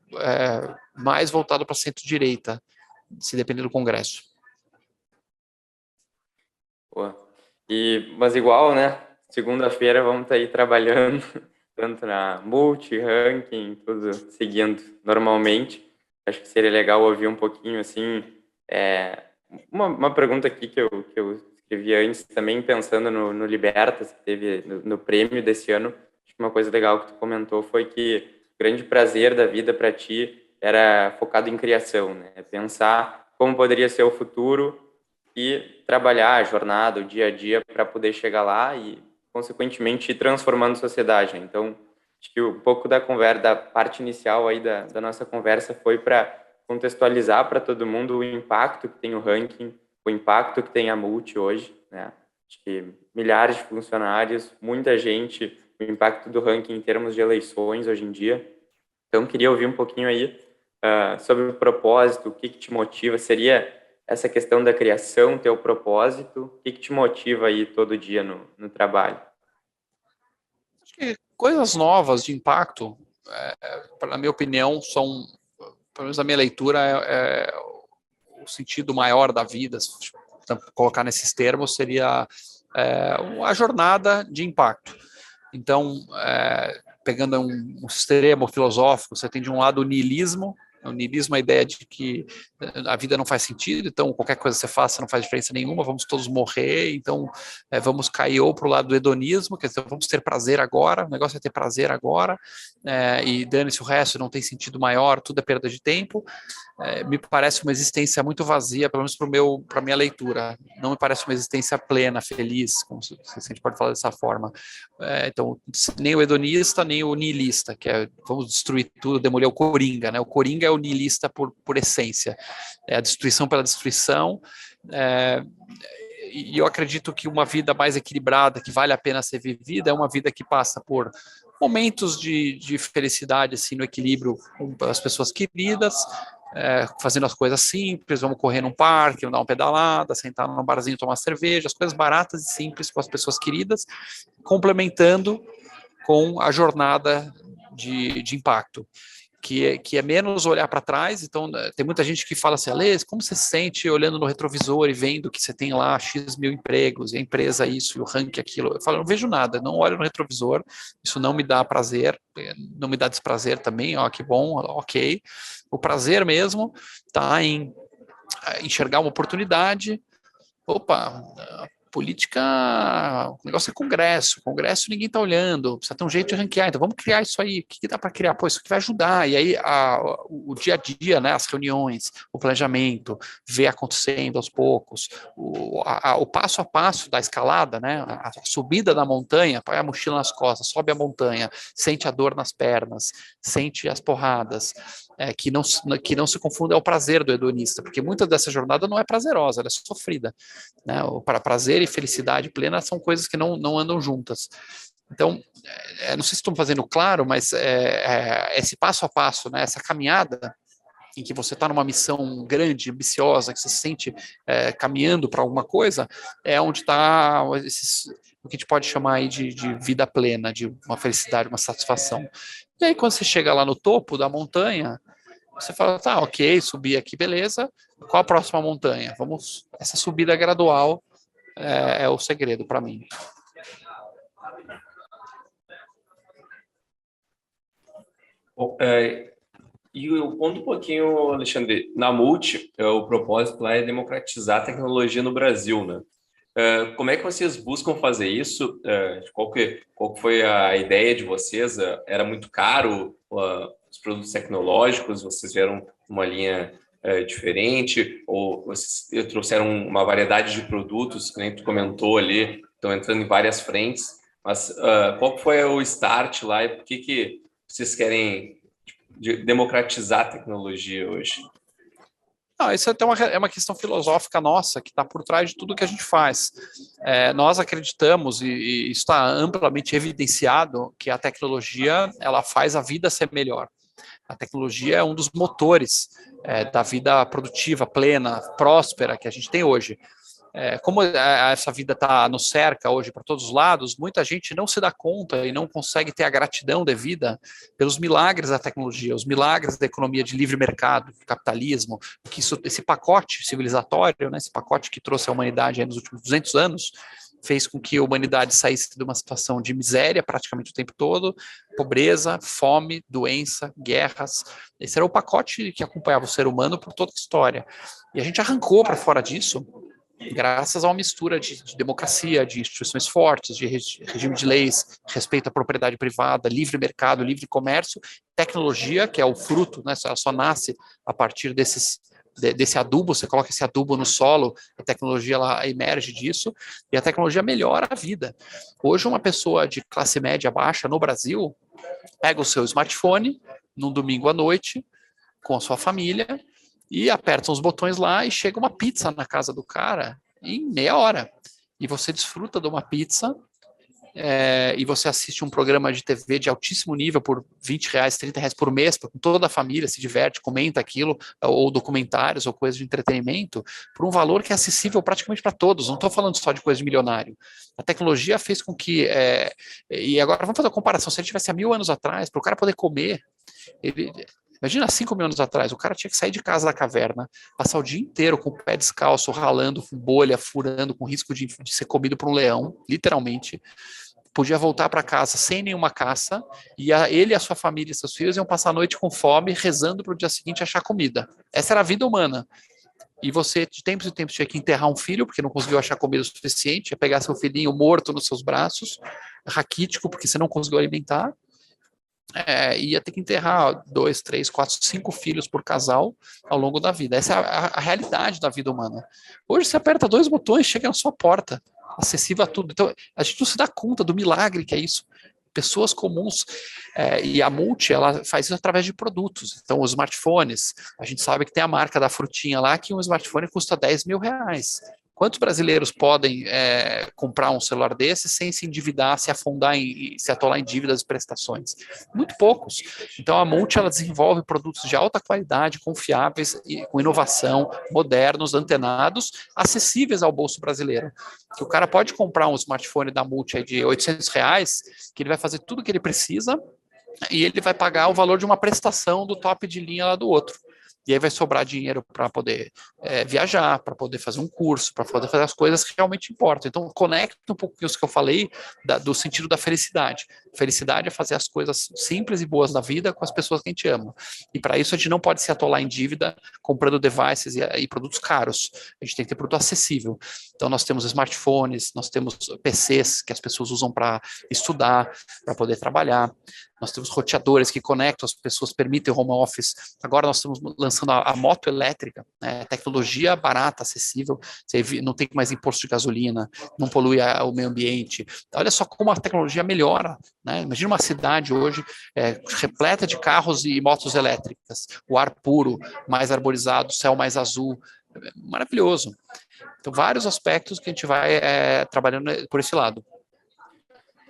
mais voltado para centro-direita, se depender do Congresso. Pô. Mas igual, né? Segunda-feira vamos estar aí trabalhando, tanto na multi, ranking, tudo seguindo normalmente. Acho que seria legal ouvir um pouquinho, assim, uma pergunta aqui que eu escrevi antes, também pensando no Libertas, que teve no prêmio desse ano. Acho que uma coisa legal que tu comentou foi que o grande prazer da vida para ti era focado em criação, né? Pensar como poderia ser o futuro e trabalhar a jornada, o dia a dia para poder chegar lá e, consequentemente, ir transformando a sociedade. Então, Acho que um pouco da conversa, da parte inicial aí da nossa conversa foi para contextualizar para todo mundo o impacto que tem o ranking, o impacto que tem a Multi hoje, né? Acho que milhares de funcionários, muita gente, o impacto do ranking em termos de eleições hoje em dia. Então, queria ouvir um pouquinho aí sobre o propósito, o que te motiva, seria essa questão da criação, teu propósito, o que te motiva aí todo dia no trabalho? Acho que coisas novas de impacto, na minha opinião, são, pelo menos a minha leitura, é o sentido maior da vida, se colocar nesses termos, seria a jornada de impacto. Então, pegando um extremo filosófico, você tem de um lado o niilismo. O niilismo é a ideia de que a vida não faz sentido, então qualquer coisa que você faça não faz diferença nenhuma, vamos todos morrer, então vamos cair ou para o lado do hedonismo, quer dizer, vamos ter prazer agora, o negócio é ter prazer agora, e dane-se o resto, não tem sentido maior, tudo é perda de tempo. Me parece uma existência muito vazia, pelo menos para a minha leitura. Não me parece uma existência plena, feliz, como se a gente pode falar dessa forma. Então, nem o hedonista, nem o niilista, que é vamos destruir tudo, demolir o coringa, né? O coringa é o niilista por essência. É a destruição pela destruição. E eu acredito que uma vida mais equilibrada, que vale a pena ser vivida, é uma vida que passa por momentos de felicidade, assim, no equilíbrio com as pessoas queridas, fazendo as coisas simples, vamos correr num parque, vamos dar uma pedalada, sentar num barzinho, tomar cerveja, as coisas baratas e simples com as pessoas queridas, complementando com a jornada de impacto, que é menos olhar para trás. Então, tem muita gente que fala assim, Alê, como você se sente olhando no retrovisor e vendo que você tem lá X mil empregos, e a empresa isso, e o ranking aquilo? Eu falo, não vejo nada, não olho no retrovisor, isso não me dá prazer, não me dá desprazer também, ó, que bom, ok. O prazer mesmo está em enxergar uma oportunidade. Opa, política, o negócio é Congresso ninguém está olhando, precisa ter um jeito de ranquear, então vamos criar isso aí, o que dá para criar? Pô, isso aqui vai ajudar, e aí o dia a dia, né, as reuniões, o planejamento, ver acontecendo aos poucos, o passo a passo da escalada, né, a subida da montanha, põe a mochila nas costas, sobe a montanha, sente a dor nas pernas, sente as porradas, que não se confunda ao prazer do hedonista, porque muita dessa jornada não é prazerosa, ela é sofrida, né? Para prazer e felicidade plena são coisas que não andam juntas. Então, não sei se estou fazendo claro, mas esse passo a passo, né, essa caminhada em que você está numa missão grande, ambiciosa, que você se sente caminhando para alguma coisa, é onde está o que a gente pode chamar aí de vida plena, de uma felicidade, uma satisfação. E aí, quando você chega lá no topo da montanha, você fala, tá, ok, subi aqui, beleza, qual a próxima montanha? Essa subida gradual é o segredo para mim. Bom, e eu conto um pouquinho, Alexandre, na Multi, o propósito lá é democratizar a tecnologia no Brasil, né? Como é que vocês buscam fazer isso? Qual que foi a ideia de vocês? Era muito caro os produtos tecnológicos? Vocês vieram uma linha diferente? Ou vocês trouxeram uma variedade de produtos, que nem tu comentou ali, estão entrando em várias frentes? Mas qual foi o start lá e por que vocês querem democratizar a tecnologia hoje? Não, isso é uma questão filosófica nossa que está por trás de tudo que a gente faz. Nós acreditamos, e isso está amplamente evidenciado, que a tecnologia ela faz a vida ser melhor. A tecnologia é um dos motores da vida produtiva, plena, próspera que a gente tem hoje. Como essa vida está nos cerca hoje para todos os lados, muita gente não se dá conta e não consegue ter a gratidão devida pelos milagres da tecnologia, os milagres da economia de livre mercado, do capitalismo, que esse pacote civilizatório, né, esse pacote que trouxe a humanidade aí nos últimos 200 anos, fez com que a humanidade saísse de uma situação de miséria praticamente o tempo todo, pobreza, fome, doença, guerras. Esse era o pacote que acompanhava o ser humano por toda a história. E a gente arrancou para fora disso graças a uma mistura de democracia, de instituições fortes, de regime de leis, respeito à propriedade privada, livre mercado, livre comércio, tecnologia, que é o fruto, né, ela só nasce a partir desses desse adubo, você coloca esse adubo no solo, a tecnologia ela emerge disso, e a tecnologia melhora a vida. Hoje, uma pessoa de classe média baixa no Brasil pega o seu smartphone num domingo à noite, com a sua família, e aperta uns botões lá e chega uma pizza na casa do cara em meia hora. E você desfruta de uma pizza e você assiste um programa de TV de altíssimo nível por R$20, R$30 por mês, com toda a família se diverte, comenta aquilo, ou documentários, ou coisas de entretenimento, por um valor que é acessível praticamente para todos. Não estou falando só de coisa de milionário. A tecnologia fez com que... e agora vamos fazer uma comparação. Se ele tivesse há 1000 anos atrás, para o cara poder comer... Imagina 5.000 anos atrás, o cara tinha que sair de casa da caverna, passar o dia inteiro com o pé descalço, ralando, com bolha, furando, com risco de ser comido por um leão, literalmente. Podia voltar para casa sem nenhuma caça, e ele, a sua família e seus filhos iam passar a noite com fome, rezando para o dia seguinte achar comida. Essa era a vida humana. E você, de tempos em tempos, tinha que enterrar um filho, porque não conseguiu achar comida o suficiente, ia pegar seu filhinho morto nos seus braços, raquítico, porque você não conseguiu alimentar, ia ter que enterrar 2, 3, 4, 5 filhos por casal ao longo da vida. Essa é a realidade da vida humana. Hoje você aperta 2 botões, chega na sua porta, acessível a tudo. Então a gente não se dá conta do milagre que é isso. Pessoas comuns, e a Multi, ela faz isso através de produtos. Então os smartphones, a gente sabe que tem a marca da frutinha lá, que um smartphone custa R$10.000. Quantos brasileiros podem comprar um celular desse sem se endividar, se afundar, se atolar em dívidas e prestações? Muito poucos. Então a Multi, ela desenvolve produtos de alta qualidade, confiáveis, com inovação, modernos, antenados, acessíveis ao bolso brasileiro. Que o cara pode comprar um smartphone da Multi aí de R$800, que ele vai fazer tudo o que ele precisa e ele vai pagar o valor de uma prestação do top de linha lá do outro. E aí vai sobrar dinheiro para poder viajar, para poder fazer um curso, para poder fazer as coisas que realmente importam. Então, conecta um pouco com isso que eu falei, do sentido da felicidade. Felicidade é fazer as coisas simples e boas da vida com as pessoas que a gente ama. E para isso a gente não pode se atolar em dívida comprando devices e produtos caros. A gente tem que ter produto acessível. Então, nós temos smartphones, nós temos PCs que as pessoas usam para estudar, para poder trabalhar. Nós temos roteadores que conectam as pessoas, permitem home office. Agora nós estamos lançando a moto elétrica, tecnologia barata, acessível. Você não tem mais imposto de gasolina, não polui o meio ambiente. Olha só como a tecnologia melhora. Né? Imagina uma cidade hoje repleta de carros e motos elétricas. O ar puro, mais arborizado, céu mais azul. Maravilhoso. Então, vários aspectos que a gente vai trabalhando por esse lado.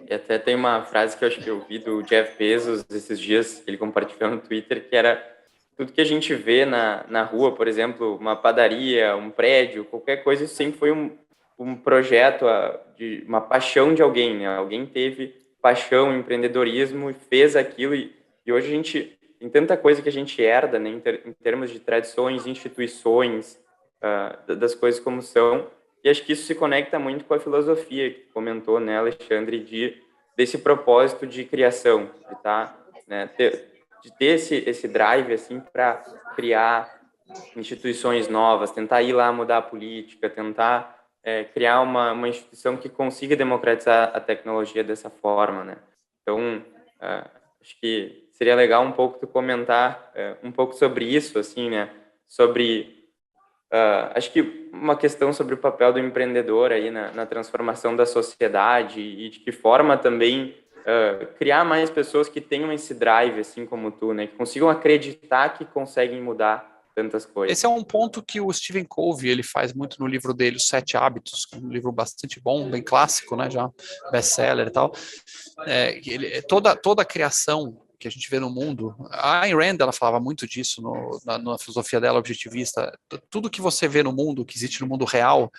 E até tem uma frase que eu acho que eu vi do Jeff Bezos esses dias, que ele compartilhou no Twitter, que era: tudo que a gente vê na rua, por exemplo, uma padaria, um prédio, qualquer coisa, isso sempre foi um projeto, uma paixão de alguém, né? Alguém teve paixão, empreendedorismo e fez aquilo, e hoje a gente tem tanta coisa que a gente herda, né, em termos de tradições, instituições, das coisas como são. E acho que isso se conecta muito com a filosofia que comentou, né, Alexandre, desse propósito de criação, de ter esse drive assim, para criar instituições novas, tentar ir lá mudar a política, tentar criar uma instituição que consiga democratizar a tecnologia dessa forma, né? Então, acho que seria legal um pouco tu comentar um pouco sobre isso, assim, né? Sobre... acho que uma questão sobre o papel do empreendedor aí na transformação da sociedade e de que forma também criar mais pessoas que tenham esse drive, assim como tu, né, que consigam acreditar que conseguem mudar tantas coisas. Esse é um ponto que o Stephen Covey ele faz muito no livro dele, Os 7 Hábitos, que é um livro bastante bom, bem clássico, né, já best-seller e tal. Toda a criação que a gente vê no mundo, a Ayn Rand, ela falava muito disso na filosofia dela objetivista. Tudo que você vê no mundo, que existe no mundo real,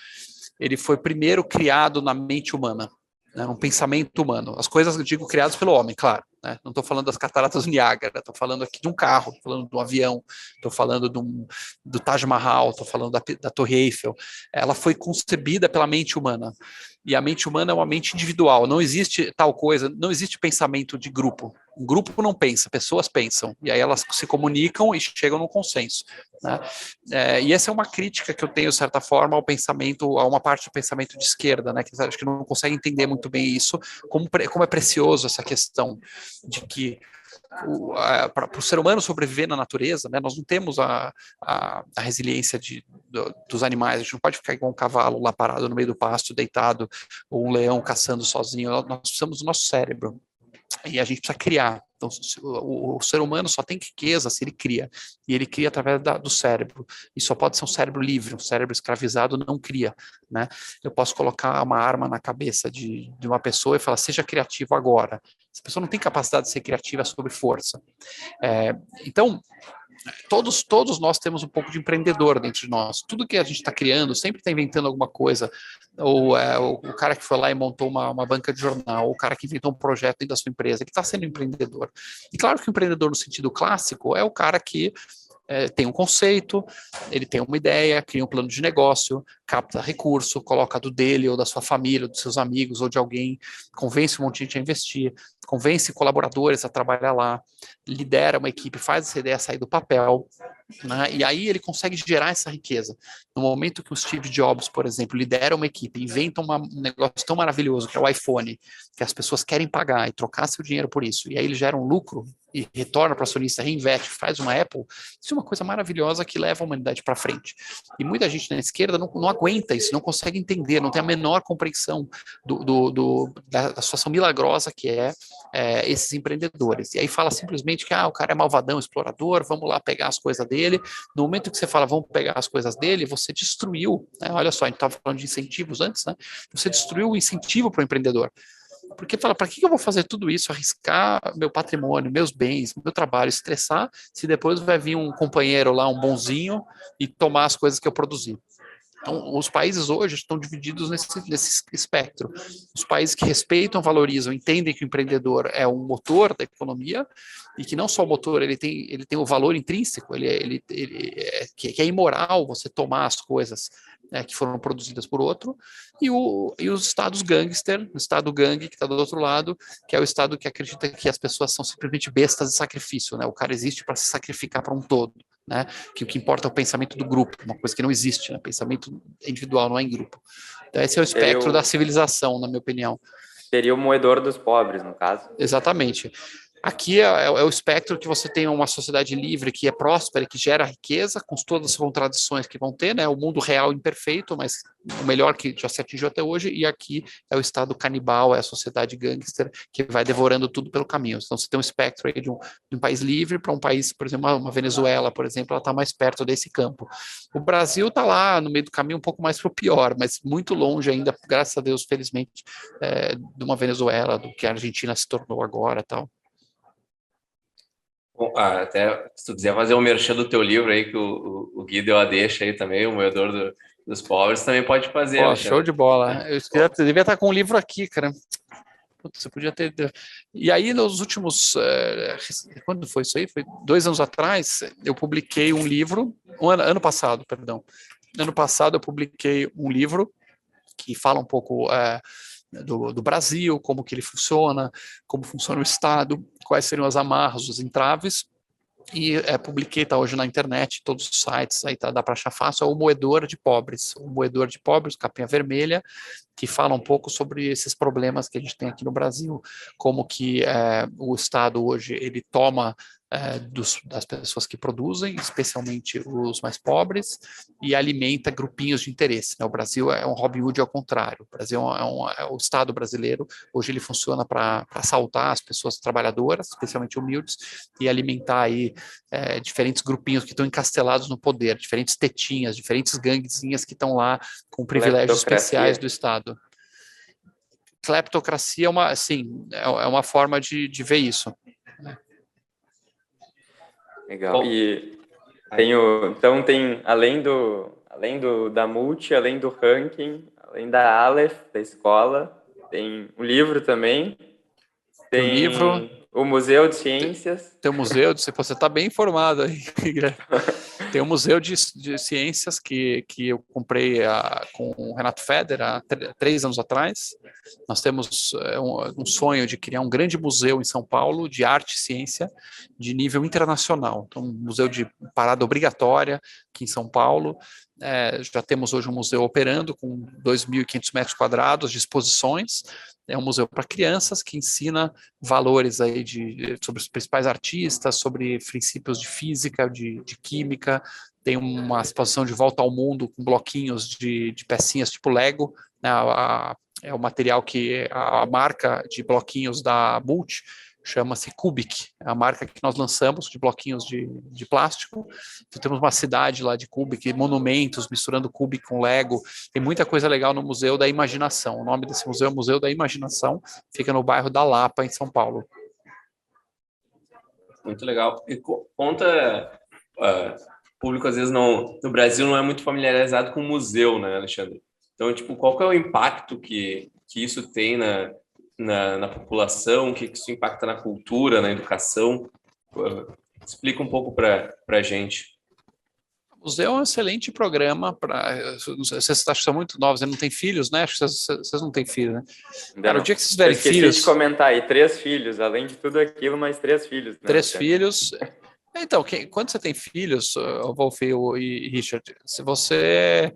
ele foi primeiro criado na mente humana, né, um pensamento humano. As coisas, eu digo, criadas pelo homem, claro. Né? Não estou falando das cataratas do Niágara, estou falando aqui de um carro, estou falando de um avião, estou falando do Taj Mahal, estou falando da Torre Eiffel. Ela foi concebida pela mente humana. E a mente humana é uma mente individual. Não existe tal coisa, não existe pensamento de grupo. Um grupo não pensa, pessoas pensam. E aí elas se comunicam e chegam num consenso. Né? E essa é uma crítica que eu tenho, de certa forma, ao pensamento, a uma parte do pensamento de esquerda, né? Que acho que não consegue entender muito bem isso, como é precioso essa questão de que para o ser humano sobreviver na natureza, né, nós não temos a resiliência dos animais, a gente não pode ficar igual um cavalo lá parado no meio do pasto, deitado, ou um leão caçando sozinho, nós precisamos do nosso cérebro. E a gente precisa criar. Então, o ser humano só tem riqueza se ele cria. E ele cria através do cérebro. E só pode ser um cérebro livre. Um cérebro escravizado não cria, né? Eu posso colocar uma arma na cabeça de uma pessoa e falar, seja criativo agora. Essa pessoa não tem capacidade de ser criativa sob força. Então, todos nós temos um pouco de empreendedor dentro de nós. Tudo que a gente está criando, sempre está inventando alguma coisa. Ou o cara que foi lá e montou uma banca de jornal, ou o cara que inventou um projeto dentro da sua empresa, ele está sendo empreendedor. E claro que o empreendedor no sentido clássico é o cara que tem um conceito, ele tem uma ideia, cria um plano de negócio, capta recurso, coloca do dele ou da sua família, ou dos seus amigos ou de alguém, convence um monte de gente a investir, convence colaboradores a trabalhar lá, lidera uma equipe, faz essa ideia sair do papel, né? E aí ele consegue gerar essa riqueza. No momento que o Steve Jobs, por exemplo, lidera uma equipe, inventa um negócio tão maravilhoso que é o iPhone, que as pessoas querem pagar e trocar seu dinheiro por isso, e aí ele gera um lucro e retorna para o acionista, reinveste, faz uma Apple, isso é uma coisa maravilhosa que leva a humanidade para frente. E muita gente na esquerda não aguenta isso, não consegue entender, não tem a menor compreensão da situação milagrosa que esses empreendedores. E aí fala simplesmente que o cara é malvadão, explorador, vamos lá pegar as coisas dele. No momento que você fala, vamos pegar as coisas dele, você destruiu, né? Olha só, a gente estava falando de incentivos antes, né? Você destruiu o incentivo para o empreendedor. Porque fala, para que eu vou fazer tudo isso, arriscar meu patrimônio, meus bens, meu trabalho, estressar, se depois vai vir um companheiro lá, um bonzinho, e tomar as coisas que eu produzi. Então, os países hoje estão divididos nesse espectro. Os países que respeitam, valorizam, entendem que o empreendedor é um motor da economia e que não só o motor, ele tem o valor intrínseco, que é imoral você tomar as coisas que foram produzidas por outro, e os estados gangster, o estado gangue que está do outro lado, que é o estado que acredita que as pessoas são simplesmente bestas de sacrifício, né? O cara existe para se sacrificar para um todo, né? Que o que importa é o pensamento do grupo, uma coisa que não existe, né? Pensamento individual, não é em grupo. Então esse é o espectro da civilização, na minha opinião. Seria o moedor dos pobres, no caso. Exatamente. Aqui é o espectro que você tem uma sociedade livre, que é próspera, que gera riqueza, com todas as contradições que vão ter, né? O mundo real imperfeito, mas o melhor que já se atingiu até hoje, e aqui é o estado canibal, é a sociedade gangster, que vai devorando tudo pelo caminho. Então você tem um espectro aí de um país livre para um país, por exemplo, uma Venezuela, por exemplo, ela está mais perto desse campo. O Brasil está lá no meio do caminho, um pouco mais para o pior, mas muito longe ainda, graças a Deus, felizmente, de uma Venezuela, do que a Argentina se tornou agora, tal. Bom, até se tu quiser fazer um merchan do teu livro aí, que o Gui deu a deixa aí também, o moedor dos pobres, também pode fazer. Pô, show de bola. Eu devia estar com um livro aqui, cara. Putz, você podia ter... E aí, nos últimos... quando foi isso aí? Foi 2 anos atrás, eu publiquei um livro, ano passado, perdão. Ano passado eu publiquei um livro que fala um pouco... do Brasil, como que ele funciona, como funciona o Estado, quais seriam as amarras, os entraves, e publiquei, está hoje na internet, todos os sites, aí dá para achar fácil, é o Moedor de Pobres, capinha vermelha, que fala um pouco sobre esses problemas que a gente tem aqui no Brasil, como que o Estado hoje, ele toma das pessoas que produzem, especialmente os mais pobres, e alimenta grupinhos de interesse, né? O Brasil é um Robin Hood ao contrário. O Brasil o Estado brasileiro, hoje ele funciona para assaltar as pessoas trabalhadoras, especialmente humildes, e alimentar aí diferentes grupinhos que estão encastelados no poder, diferentes tetinhas, diferentes ganguezinhas que estão lá com privilégios especiais do Estado. Cleptocracia é uma forma de ver isso. Legal. Bom, e então tem, além da Multi, além do ranking, além da Aleph, da escola, tem um livro também. Tem o livro, o Museu de Ciências. Tem o Museu, você está bem informado aí. Tem o Museu de Ciências que eu comprei com o Renato Feder há 3 anos atrás. Nós temos um sonho de criar um grande museu em São Paulo de arte e ciência de nível internacional. Então, um museu de parada obrigatória aqui em São Paulo. Já temos hoje um museu operando com 2.500 metros quadrados de exposições. É um museu para crianças que ensina valores aí sobre os principais artistas, sobre princípios de física, de química. Tem uma exposição de volta ao mundo com bloquinhos de pecinhas tipo Lego, né? É o material que a marca de bloquinhos da Multi chama-se Cubic, é a marca que nós lançamos de bloquinhos de plástico. Então, temos uma cidade lá de Cubic, monumentos misturando Cubic com Lego. Tem muita coisa legal no Museu da Imaginação. O nome desse museu é Museu da Imaginação, fica no bairro da Lapa, em São Paulo. Muito legal. E conta, o público às vezes no Brasil não é muito familiarizado com museu, né, Alexandre? Então, tipo, qual que é o impacto que isso tem na população, o que isso impacta na cultura, na educação? Explica um pouco para a gente. O museu é um excelente programa para... Vocês acham que são muito novos, não têm filhos, né? Acho que vocês não têm filhos, né? Cara, o dia que vocês tiverem filhos... Eu esqueci de comentar aí, 3 filhos, além de tudo aquilo, mais 3 filhos. Né? 3 filhos... Então, quando você tem filhos, Wolf e Richard, se você...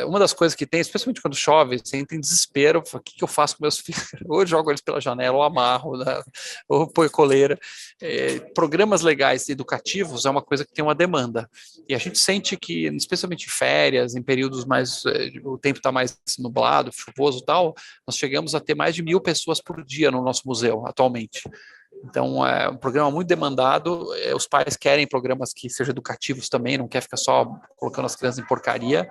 Uma das coisas que tem, especialmente quando chove, você entra em desespero, o que eu faço com meus filhos? Ou eu jogo eles pela janela, ou amarro, né? Ou põe coleira. Programas legais educativos é uma coisa que tem uma demanda. E a gente sente que, especialmente em férias, em períodos mais... o tempo está mais nublado, chuvoso e tal, nós chegamos a ter mais de 1.000 pessoas por dia no nosso museu, atualmente. Então, é um programa muito demandado. Os pais querem programas que sejam educativos também, não quer ficar só colocando as crianças em porcaria.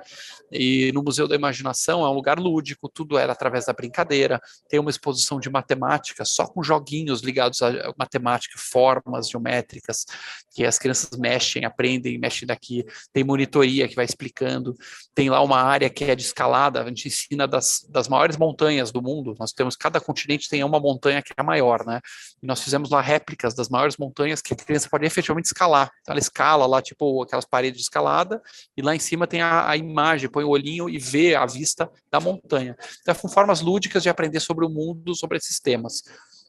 E no Museu da Imaginação é um lugar lúdico, tudo era através da brincadeira. Tem uma exposição de matemática, só com joguinhos ligados à matemática, formas geométricas, que as crianças mexem, aprendem, mexem daqui. Tem monitoria que vai explicando. Tem lá uma área que é de escalada, a gente ensina das maiores montanhas do mundo. Nós temos, cada continente tem uma montanha que é a maior, né? E nós fizemos lá réplicas das maiores montanhas que a criança pode efetivamente escalar. Ela escala lá, tipo, aquelas paredes de escalada, e lá em cima tem a imagem, põe o olhinho e vê a vista da montanha. Então, são formas lúdicas de aprender sobre o mundo, sobre esses temas.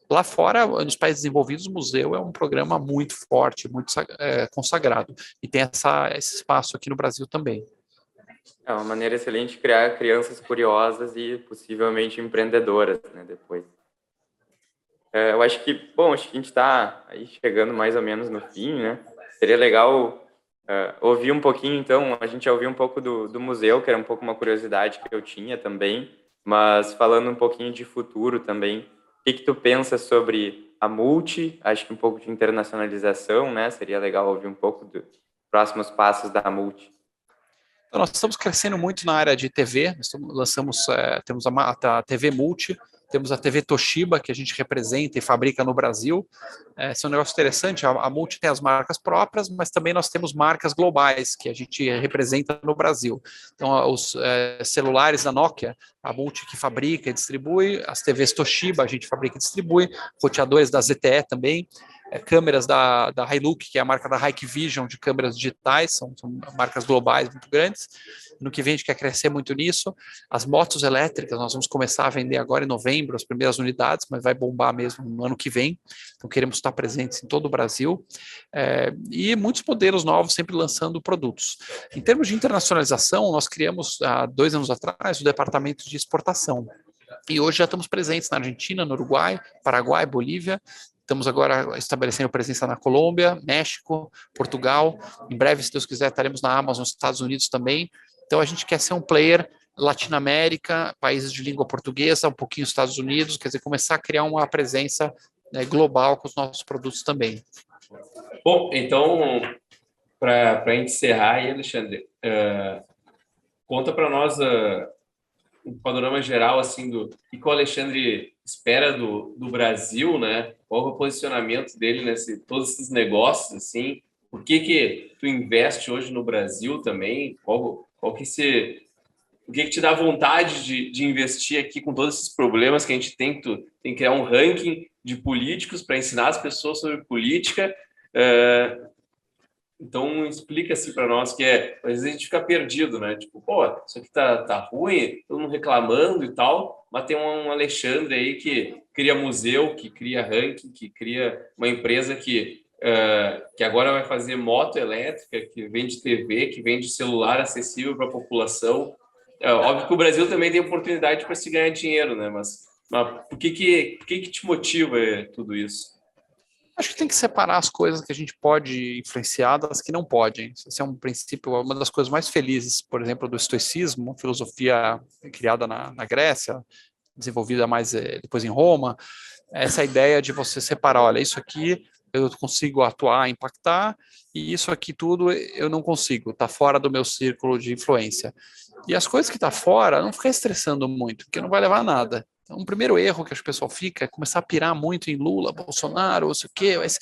Lá fora, nos países desenvolvidos, o museu é um programa muito forte, muito consagrado. E tem esse espaço aqui no Brasil também. É uma maneira excelente de criar crianças curiosas e possivelmente empreendedoras, né, depois. Eu acho que, acho que a gente está aí chegando mais ou menos no fim, né? Seria legal ouvir um pouquinho, então, a gente já ouviu um pouco do museu, que era um pouco uma curiosidade que eu tinha também, mas falando um pouquinho de futuro também, o que tu pensa sobre a Multi? Acho que um pouco de internacionalização, né? Seria legal ouvir um pouco dos próximos passos da Multi. Então, nós estamos crescendo muito na área de TV, temos a TV Multi, temos a TV Toshiba, que a gente representa e fabrica no Brasil. Esse é um negócio interessante, a Multi tem as marcas próprias, mas também nós temos marcas globais, que a gente representa no Brasil. Então, os celulares da Nokia, a Multi que fabrica e distribui, as TVs Toshiba a gente fabrica e distribui, roteadores da ZTE também, câmeras da Hilux, que é a marca da Hikvision de câmeras digitais, são marcas globais muito grandes. No que vem a gente quer crescer muito nisso. As motos elétricas, nós vamos começar a vender agora em novembro, as primeiras unidades, mas vai bombar mesmo no ano que vem. Então queremos estar presentes em todo o Brasil. E muitos modelos novos sempre lançando produtos. Em termos de internacionalização, nós criamos há 2 anos atrás o departamento de exportação. E hoje já estamos presentes na Argentina, no Uruguai, Paraguai, Bolívia. Estamos agora estabelecendo presença na Colômbia, México, Portugal. Em breve, se Deus quiser, estaremos na Amazon, nos Estados Unidos também. Então, a gente quer ser um player Latinoamérica, países de língua portuguesa, um pouquinho Estados Unidos, quer dizer, começar a criar uma presença global com os nossos produtos também. Bom, então, para encerrar aí, Alexandre, conta para nós um panorama geral assim do que o Alexandre espera do Brasil, né? Qual é o posicionamento dele todos esses negócios assim? Por que tu investe hoje no Brasil também? O que te dá vontade de investir aqui com todos esses problemas que a gente tem? Tu tem que criar um ranking de políticos para ensinar as pessoas sobre política. Então, explica assim para nós que às vezes a gente fica perdido, né? Tipo, pô, isso aqui tá ruim, todo mundo reclamando e tal, mas tem um Alexandre aí que cria museu, que cria ranking, que cria uma empresa que agora vai fazer moto elétrica, que vende TV, que vende celular acessível para a população. É óbvio que o Brasil também tem oportunidade para se ganhar dinheiro, né? Mas por que te motiva tudo isso? Acho que tem que separar as coisas que a gente pode influenciar das que não podem. Esse é um princípio, uma das coisas mais felizes, por exemplo, do estoicismo, uma filosofia criada na Grécia, desenvolvida mais depois em Roma, essa ideia de você separar, olha, isso aqui eu consigo atuar, impactar, e isso aqui tudo eu não consigo, está fora do meu círculo de influência. E as coisas que estão fora, não ficar estressando muito, porque não vai levar a nada. Então, um primeiro erro que as pessoas ficam é começar a pirar muito em Lula, Bolsonaro, ou sei o quê, mas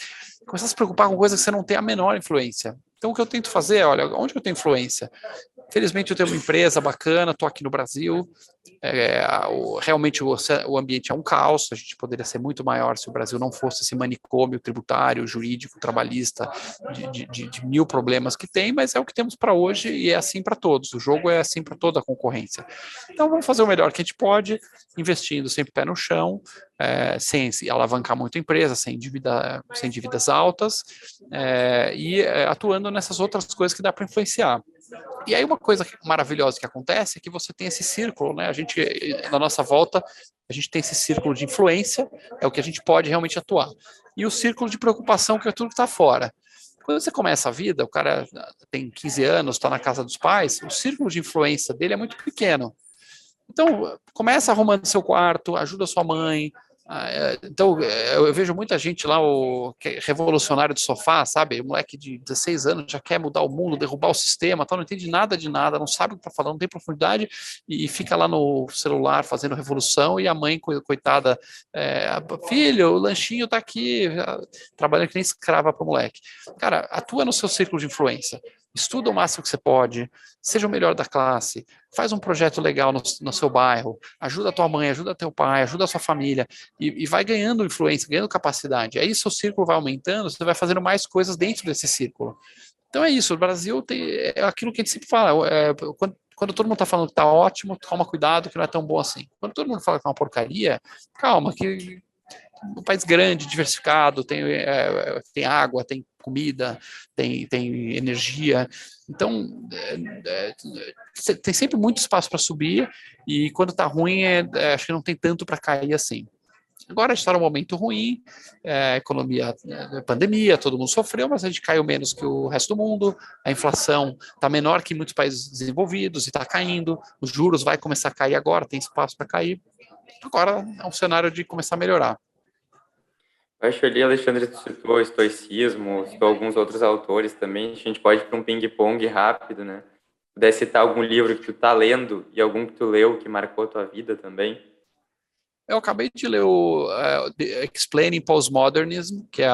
começar a se preocupar com coisas que você não tem a menor influência. Então, o que eu tento fazer é, olha, onde eu tenho influência? Felizmente, eu tenho uma empresa bacana, estou aqui no Brasil, realmente o ambiente é um caos, a gente poderia ser muito maior se o Brasil não fosse esse manicômio tributário, jurídico, trabalhista, de mil problemas que tem, mas é o que temos para hoje e é assim para todos, o jogo é assim para toda a concorrência. Então vamos fazer o melhor que a gente pode, investindo sempre pé no chão, sem alavancar muito a empresa, sem dívidas altas, e atuando nessas outras coisas que dá para influenciar. E aí uma coisa maravilhosa que acontece é que você tem esse círculo, né? A gente, na nossa volta, a gente tem esse círculo de influência, é o que a gente pode realmente atuar. E o círculo de preocupação, que é tudo que está fora. Quando você começa a vida, o cara tem 15 anos, está na casa dos pais, o círculo de influência dele é muito pequeno. Então, começa arrumando seu quarto, ajuda sua mãe. Então, eu vejo muita gente lá, que é revolucionário do sofá, sabe? O moleque de 16 anos já quer mudar o mundo, derrubar o sistema, tal, não entende nada de nada, não sabe o que está falando, não tem profundidade, e fica lá no celular fazendo revolução, e a mãe, coitada, filho, o lanchinho está aqui, trabalhando que nem escrava para o moleque. Cara, atua no seu círculo de influência. Estuda o máximo que você pode, seja o melhor da classe, faz um projeto legal no seu bairro, ajuda a tua mãe, ajuda teu pai, ajuda a sua família, e vai ganhando influência, ganhando capacidade. Aí seu círculo vai aumentando, você vai fazendo mais coisas dentro desse círculo. Então é isso, o Brasil é aquilo que a gente sempre fala, quando todo mundo está falando que está ótimo, toma cuidado que não é tão bom assim. Quando todo mundo fala que é uma porcaria, calma, que um país grande, diversificado, tem água, tem comida, tem energia. Então, tem sempre muito espaço para subir, e quando está ruim, acho que não tem tanto para cair assim. Agora a gente está num momento ruim, a economia, pandemia, todo mundo sofreu, mas a gente caiu menos que o resto do mundo, a inflação está menor que muitos países desenvolvidos e está caindo, os juros vai começar a cair agora, tem espaço para cair. Agora é um cenário de começar a melhorar. Eu acho ali, Alexandre, tu citou estoicismo, citou alguns outros autores também. A gente pode ir para um ping-pong rápido, né? Puder citar algum livro que tu tá lendo e algum que tu leu que marcou a tua vida também? Eu acabei de ler o Explaining Postmodernism, que é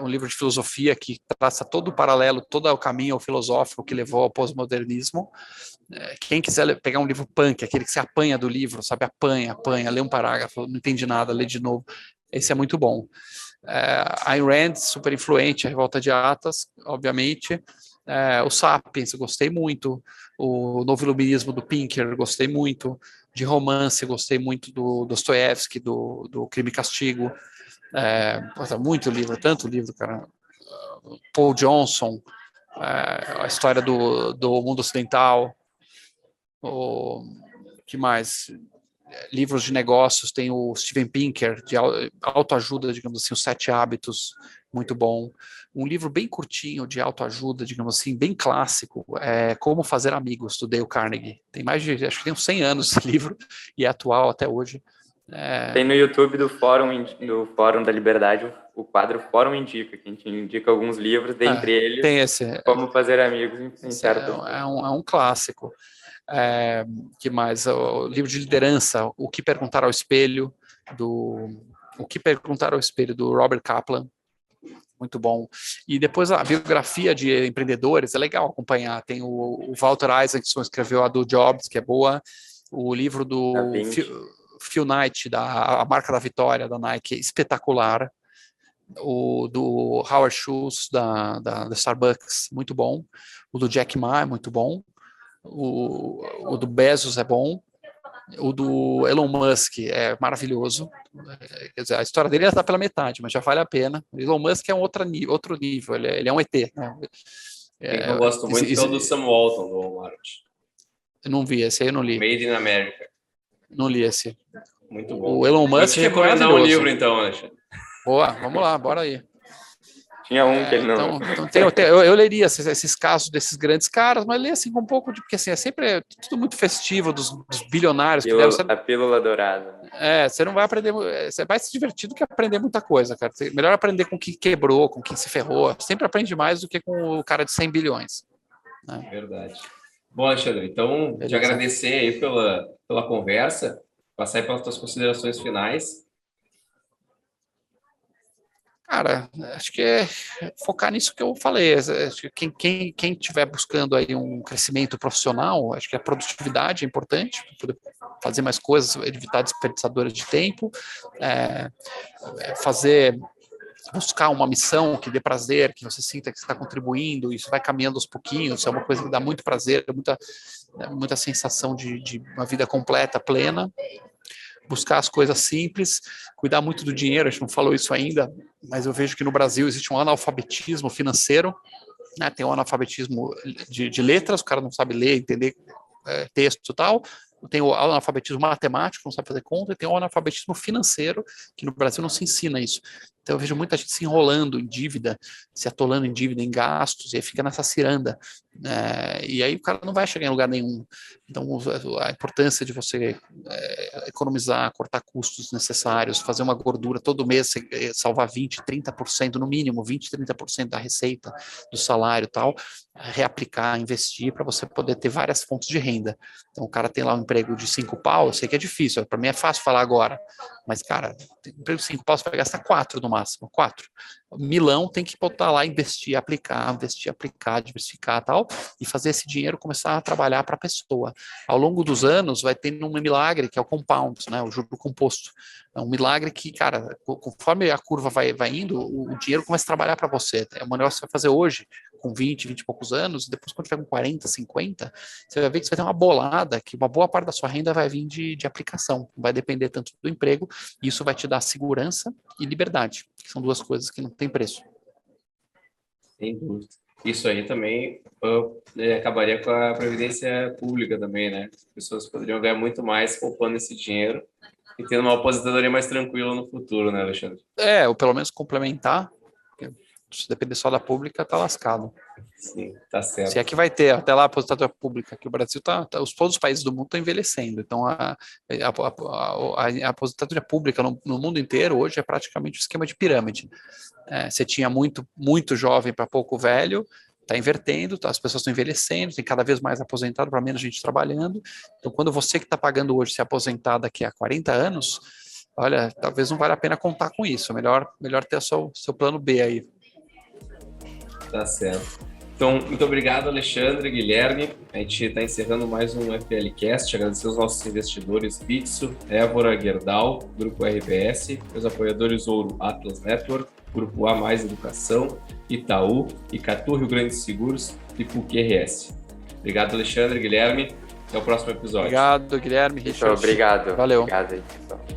um livro de filosofia que traça todo o paralelo, todo o caminho filosófico que levou ao postmodernismo. Quem quiser pegar um livro punk, aquele que se apanha do livro, sabe, apanha, lê um parágrafo, não entende nada, lê de novo, esse é muito bom. Ayn Rand, super influente, A Revolta de Atlas, obviamente. O Sapiens, eu gostei muito. O Novo Iluminismo do Pinker, gostei muito. De romance, gostei muito do Dostoiévski, do Crime e Castigo. Muito livro, tanto livro, cara. Paul Johnson, a história do mundo ocidental. Que mais? Livros de negócios, tem o Steven Pinker, de autoajuda, digamos assim, Os 7 Hábitos, muito bom. Um livro bem curtinho de autoajuda, digamos assim, bem clássico, Como Fazer Amigos, do Dale Carnegie. Tem mais de, acho que tem uns 100 anos esse livro, e é atual até hoje. Tem no YouTube do Fórum da Liberdade, o quadro Fórum Indica, que a gente indica alguns livros, dentre eles, tem esse, Como Fazer Amigos influenciar pessoas. É um clássico. Que mais? O livro de liderança, O que Perguntar ao Espelho, do Robert Kaplan, muito bom. E depois a biografia de empreendedores, é legal acompanhar. Tem o Walter Isaacson, escreveu a do Jobs, que é boa. O livro do Phil Knight, A Marca da Vitória, da Nike, é espetacular. O do Howard Schultz, da Starbucks, muito bom. O do Jack Ma é muito bom. O do Bezos é bom. O do Elon Musk é maravilhoso. Quer dizer, a história dele está pela metade, mas já vale a pena. O Elon Musk é um outro nível, ele é um ET. Né? Eu gosto muito é o do Sam Walton, do Walmart. Eu não vi, esse aí eu não li. Made in America. Não li esse. Muito bom. O Elon Musk é recomendar um livro, então, Alexandre. Boa, vamos lá, bora aí. Tinha um que ele não... Então eu leria esses casos desses grandes caras, mas leia assim com um pouco de... Porque assim, é sempre tudo muito festivo dos bilionários. A pílula dourada. Você não vai aprender... Você vai se divertir do que aprender muita coisa, cara. Melhor aprender com quem quebrou, com quem se ferrou. Sempre aprende mais do que com o cara de 100 bilhões. Né? Verdade. Bom, Alexandre, então, te agradecer aí pela conversa, passar aí pelas tuas considerações finais. Cara, acho que é focar nisso que eu falei. Acho que quem estiver buscando aí um crescimento profissional, acho que a produtividade é importante, para poder fazer mais coisas, evitar desperdiçadores de tempo, buscar uma missão que dê prazer, que você sinta que você está contribuindo, isso vai caminhando aos pouquinhos, isso é uma coisa que dá muito prazer, muita sensação de uma vida completa, plena. Buscar as coisas simples, cuidar muito do dinheiro, a gente não falou isso ainda, mas eu vejo que no Brasil existe um analfabetismo financeiro, né? Tem um analfabetismo de letras, o cara não sabe ler, entender texto e tal, tem o analfabetismo matemático, não sabe fazer conta, e tem o analfabetismo financeiro, que no Brasil não se ensina isso. Então eu vejo muita gente se enrolando em dívida, se atolando em dívida, em gastos, e aí fica nessa ciranda. E aí o cara não vai chegar em lugar nenhum. Então a importância de você economizar, cortar custos necessários, fazer uma gordura todo mês, salvar 20%, 30%, no mínimo 20%, 30% da receita, do salário e tal, reaplicar, investir para você poder ter várias fontes de renda. Então o cara tem lá um emprego de 5 pau, eu sei que é difícil, para mim é fácil falar agora, mas cara, emprego de 5 pau você vai gastar 4 no máximo, 4. Milão tem que botar lá, investir, aplicar, diversificar e tal, e fazer esse dinheiro começar a trabalhar para a pessoa. Ao longo dos anos vai tendo um milagre, que é o compound, né, o juro composto. É um milagre que, cara, conforme a curva vai indo, o dinheiro começa a trabalhar para você. É um negócio que você vai fazer hoje, com 20 e poucos anos, depois quando tiver com 40, 50, você vai ver que você vai ter uma bolada, que uma boa parte da sua renda vai vir de aplicação, não vai depender tanto do emprego, e isso vai te dar segurança e liberdade, que são duas coisas que não tem preço. Sem dúvida. Isso aí também acabaria com a previdência pública também, né? As pessoas poderiam ganhar muito mais poupando esse dinheiro e tendo uma aposentadoria mais tranquila no futuro, né, Alexandre? Ou pelo menos complementar, se depender só da pública, tá lascado. Sim, tá certo. Se é que vai ter até lá a aposentadoria pública, que o Brasil todos os países do mundo estão envelhecendo, então a aposentadoria pública no mundo inteiro hoje é praticamente um esquema de pirâmide. Você tinha muito jovem para pouco velho, está invertendo, as pessoas estão envelhecendo, tem cada vez mais aposentado para menos gente trabalhando, então quando você que está pagando hoje se aposentar daqui a 40 anos, olha, talvez não valha a pena contar com isso, melhor ter seu plano B aí. Tá certo. Então, muito obrigado, Alexandre, Guilherme. A gente está encerrando mais um FLcast. Agradecer aos nossos investidores Bitso, Évora, Gerdau, Grupo RBS, os apoiadores Ouro, Atlas Network, Grupo A Mais Educação, Itaú, Icatu Rio Grande Seguros e PUC RS. Obrigado, Alexandre, Guilherme. Até o próximo episódio. Obrigado, Guilherme. Richard. Obrigado. Valeu. Obrigado aí, pessoal.